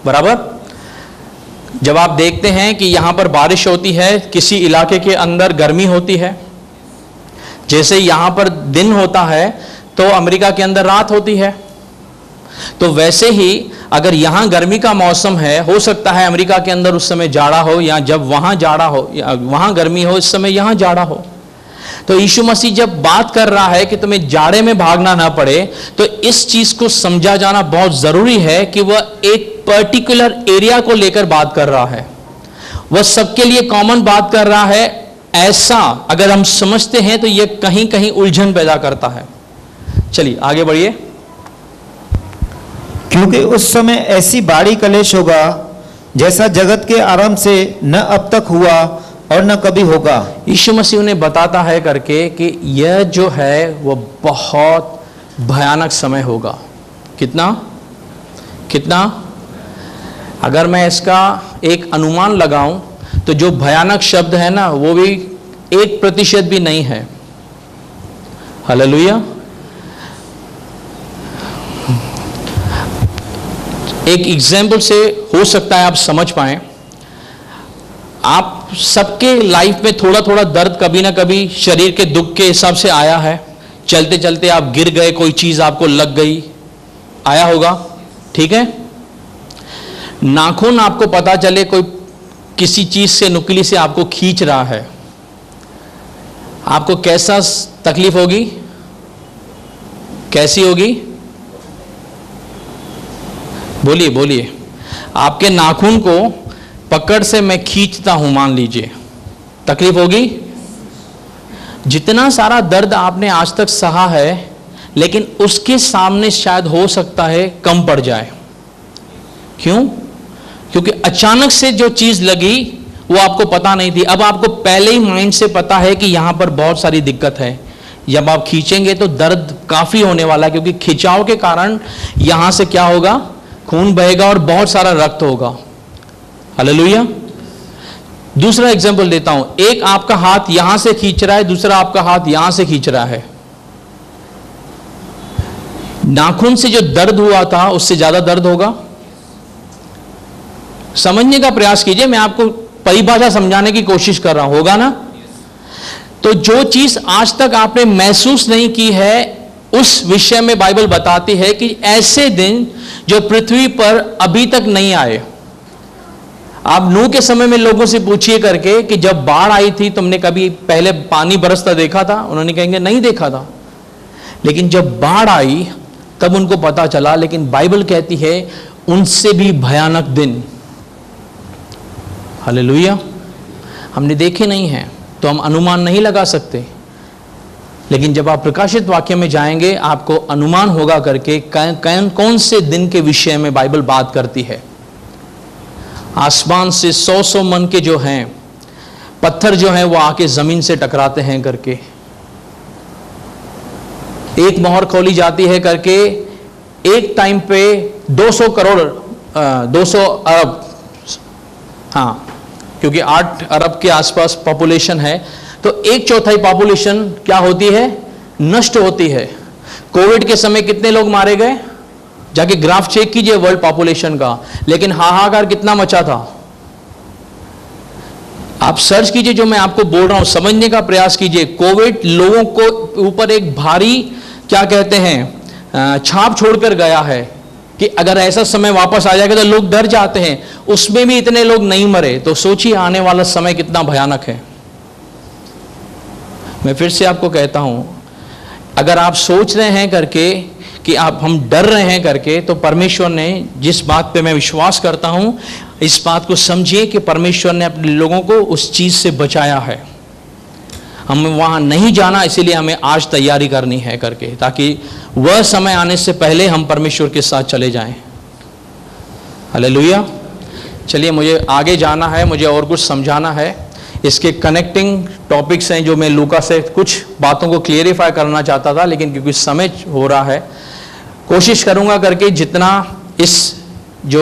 बराबर। जब आप देखते हैं कि यहां पर बारिश होती है, किसी इलाके के अंदर गर्मी होती है, जैसे यहां पर दिन होता है तो अमेरिका के अंदर रात होती है। तो वैसे ही अगर यहां गर्मी का मौसम है, हो सकता है अमेरिका के अंदर उस समय जाड़ा हो, या जब वहां जाड़ा हो या वहां गर्मी हो, इस समय यहां जाड़ा हो। तो यीशु मसीह जब बात कर रहा है कि तुम्हें जाड़े में भागना ना पड़े, तो इस चीज को समझा जाना बहुत जरूरी है कि वह एक पर्टिकुलर एरिया को लेकर बात कर रहा है, वह सबके लिए कॉमन बात कर रहा है। ऐसा अगर हम समझते हैं तो यह कहीं कहीं उलझन पैदा करता है। चलिए आगे बढ़िए। क्योंकि उस समय ऐसी बाड़ी कलेश होगा जैसा जगत के आरंभ से न अब तक हुआ और न कभी होगा। यीशु मसीह उन्हें बताता है करके कि यह जो है वह बहुत भयानक समय होगा। कितना कितना अगर मैं इसका एक अनुमान लगाऊं तो जो भयानक शब्द है ना, वो भी 1% भी नहीं है। हालेलुया। एक एग्जाम्पल से हो सकता है आप समझ पाए। आप सबके लाइफ में थोड़ा थोड़ा दर्द कभी ना कभी शरीर के दुख के हिसाब से आया है। चलते चलते आप गिर गए, कोई चीज आपको लग गई, आया होगा, ठीक है। नाखून आपको पता चले कोई किसी चीज से, नुकीली से आपको खींच रहा है, आपको कैसा तकलीफ होगी, कैसी होगी? बोलिए बोलिए। आपके नाखून को पकड़ से मैं खींचता हूं, मान लीजिए, तकलीफ होगी। जितना सारा दर्द आपने आज तक सहा है, लेकिन उसके सामने शायद हो सकता है कम पड़ जाए। क्यों? क्योंकि अचानक से जो चीज लगी वो आपको पता नहीं थी। अब आपको पहले ही माइंड से पता है कि यहां पर बहुत सारी दिक्कत है। जब आप खींचेंगे तो दर्द काफी होने वाला है, क्योंकि खिंचाव के कारण यहां से क्या होगा, खून बहेगा और बहुत सारा रक्त होगा। हालेलुया। दूसरा एग्जांपल देता हूं। एक आपका हाथ यहां से खींच रहा है, दूसरा आपका हाथ यहां से खींच रहा है। नाखून से जो दर्द हुआ था उससे ज्यादा दर्द होगा। समझने का प्रयास कीजिए, मैं आपको परिभाषा समझाने की कोशिश कर रहा हूं, होगा ना। तो जो चीज आज तक आपने महसूस नहीं की है, उस विषय में बाइबल बताती है कि ऐसे दिन जो पृथ्वी पर अभी तक नहीं आए। आप नूह के समय में लोगों से पूछिए करके कि जब बाढ़ आई थी तुमने कभी पहले पानी बरसता देखा था? उन्होंने कहेंगे नहीं देखा था। लेकिन जब बाढ़ आई तब उनको पता चला। लेकिन बाइबल कहती है उनसे भी भयानक दिन। हालेलुया। हमने देखे नहीं हैं तो हम अनुमान नहीं लगा सकते, लेकिन जब आप प्रकाशित वाक्य में जाएंगे आपको अनुमान होगा करके कौन से दिन के विषय में बाइबल बात करती है। आसमान से 100 मन के जो हैं पत्थर जो हैं वो आके जमीन से टकराते हैं करके, एक मोहर खोली जाती है करके, एक टाइम पे 200 करोड़ 200 अरब, हाँ, क्योंकि 8 अरब के आसपास पॉपुलेशन है, तो 1/4 पॉपुलेशन क्या होती है, नष्ट होती है। कोविड के समय कितने लोग मारे गए, जाके ग्राफ चेक कीजिए वर्ल्ड पॉपुलेशन का, लेकिन हाहाकार कितना मचा था। आप सर्च कीजिए, जो मैं आपको बोल रहा हूं समझने का प्रयास कीजिए। कोविड लोगों को ऊपर एक भारी क्या कहते हैं छाप छोड़कर गया है कि अगर ऐसा समय वापस आ जाएगा तो लोग डर जाते हैं। उसमें भी इतने लोग नहीं मरे, तो सोचिए आने वाला समय कितना भयानक है। मैं फिर से आपको कहता हूं, अगर आप सोच रहे हैं करके कि हम डर रहे हैं करके, तो परमेश्वर ने, जिस बात पे मैं विश्वास करता हूं, इस बात को समझिए कि परमेश्वर ने अपने लोगों को उस चीज से बचाया है। हमें वहां नहीं जाना, इसीलिए हमें आज तैयारी करनी है करके, ताकि वह समय आने से पहले हम परमेश्वर के साथ चले जाएं। हालेलुया। चलिए, मुझे आगे जाना है, मुझे और कुछ समझाना है। इसके कनेक्टिंग टॉपिक्स हैं जो मैं लूका से कुछ बातों को क्लियरिफाई करना चाहता था, लेकिन क्योंकि समय हो रहा है, कोशिश करूंगा करके जितना इस जो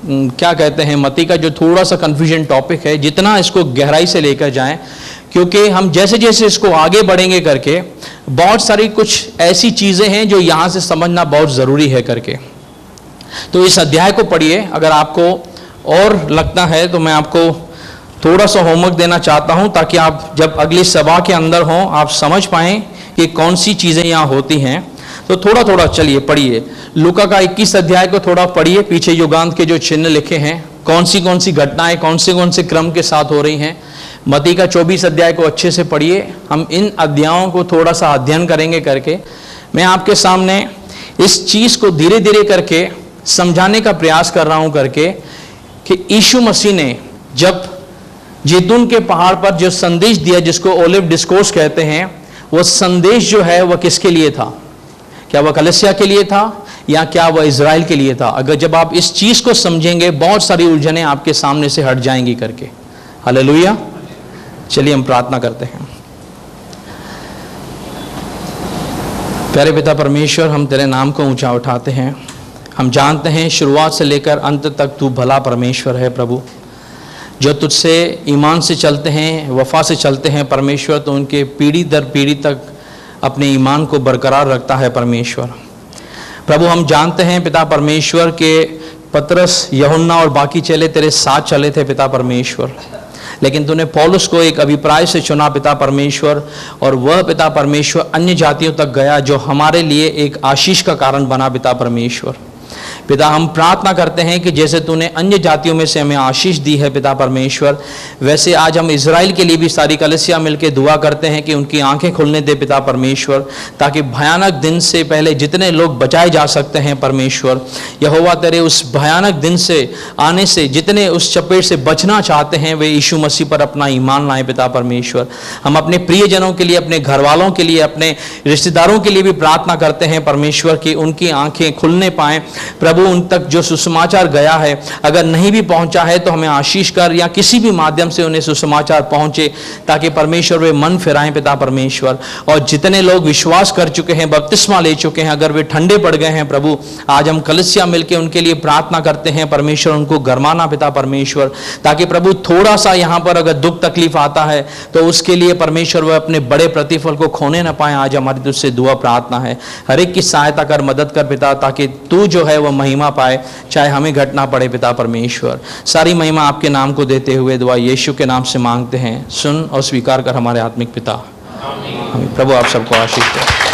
क्या कहते हैं, मत्ती का जो थोड़ा सा कन्फ्यूजन टॉपिक है, जितना इसको गहराई से लेकर जाएं, क्योंकि हम जैसे जैसे इसको आगे बढ़ेंगे करके बहुत सारी कुछ ऐसी चीज़ें हैं जो यहाँ से समझना बहुत ज़रूरी है करके। तो इस अध्याय को पढ़िए। अगर आपको और लगता है तो मैं आपको थोड़ा सा होमवर्क देना चाहता हूँ, ताकि आप जब अगली सभा के अंदर हों आप समझ पाएँ कि कौन सी चीज़ें यहाँ होती हैं। तो थोड़ा थोड़ा चलिए पढ़िए। लूका का 21 अध्याय को थोड़ा पढ़िए। पीछे युगांत के जो चिन्ह लिखे हैं, कौन सी घटनाएं कौन से क्रम के साथ हो रही हैं। मत्ती का 24 अध्याय को अच्छे से पढ़िए। हम इन अध्यायों को थोड़ा सा अध्ययन करेंगे करके मैं आपके सामने इस चीज़ को धीरे धीरे करके समझाने का प्रयास कर रहा हूँ करके कि यीशु मसीह ने जब जैतून के पहाड़ पर जो संदेश दिया, जिसको ओलिव डिस्कोर्स कहते हैं, वो संदेश जो है वह किसके लिए था? क्या वह कलीसिया के लिए था या क्या वह इज़राइल के लिए था? अगर जब आप इस चीज़ को समझेंगे बहुत सारी उलझनें आपके सामने से हट जाएंगी करके। हालेलुया। चलिए हम प्रार्थना करते हैं। प्यारे पिता परमेश्वर, हम तेरे नाम को ऊंचा उठाते हैं। हम जानते हैं शुरुआत से लेकर अंत तक तू भला परमेश्वर है प्रभु। जो तुझसे ईमान से चलते हैं, वफा से चलते हैं परमेश्वर, तो उनके पीढ़ी दर पीढ़ी तक अपने ईमान को बरकरार रखता है परमेश्वर। प्रभु हम जानते हैं पिता परमेश्वर के पतरस, यूहन्ना और बाकी चेले तेरे साथ चले थे पिता परमेश्वर, लेकिन तूने पौलुस को एक अभिप्राय से चुना पिता परमेश्वर, और वह पिता परमेश्वर अन्य जातियों तक गया, जो हमारे लिए एक आशीष का कारण बना पिता परमेश्वर। पिता हम प्रार्थना करते हैं कि जैसे तूने अन्य जातियों में से हमें आशीष दी है पिता परमेश्वर, वैसे आज हम इज़राइल के लिए भी सारी कलीसिया मिलकर दुआ करते हैं कि उनकी आंखें खुलने दे पिता परमेश्वर, ताकि भयानक दिन से पहले जितने लोग बचाए जा सकते हैं परमेश्वर, यहोवा तेरे उस भयानक दिन से आने से जितने उस चपेट से बचना चाहते हैं वे यीशु मसीह पर अपना ईमान लाएं पिता परमेश्वर। हम अपने प्रियजनों के लिए, अपने घर वालों के लिए, अपने रिश्तेदारों के लिए भी प्रार्थना करते हैं परमेश्वर कि उनकी आंखें खुलने पाएं प्रभु। उन तक जो सुसमाचार गया है, अगर नहीं भी पहुंचा है तो हमें आशीष कर या किसी भी माध्यम से उन्हें सुसमाचार पहुंचे, ताकि परमेश्वर वे मन फिराएं पिता परमेश्वर। और जितने लोग विश्वास कर चुके हैं, बपतिस्मा ले चुके हैं, अगर वे ठंडे पड़ गए हैं प्रभु, आज हम कलीसिया मिलकर उनके लिए प्रार्थना करते हैं परमेश्वर, उनको गरमाना पिता परमेश्वर, ताकि प्रभु थोड़ा सा यहाँ पर अगर दुख तकलीफ आता है तो उसके लिए परमेश्वर वह अपने बड़े प्रतिफल को खोने न पाए। आज हमारी तुझसे दुआ प्रार्थना है, हर एक की सहायता कर, मदद कर पिता, ताकि तू जो है वह महिमा पाए, चाहे हमें घटना पड़े पिता परमेश्वर। सारी महिमा आपके नाम को देते हुए दुआ यीशु के नाम से मांगते हैं, सुन और स्वीकार कर हमारे आत्मिक पिता। आमीन। प्रभु आप सबको आशीष दे।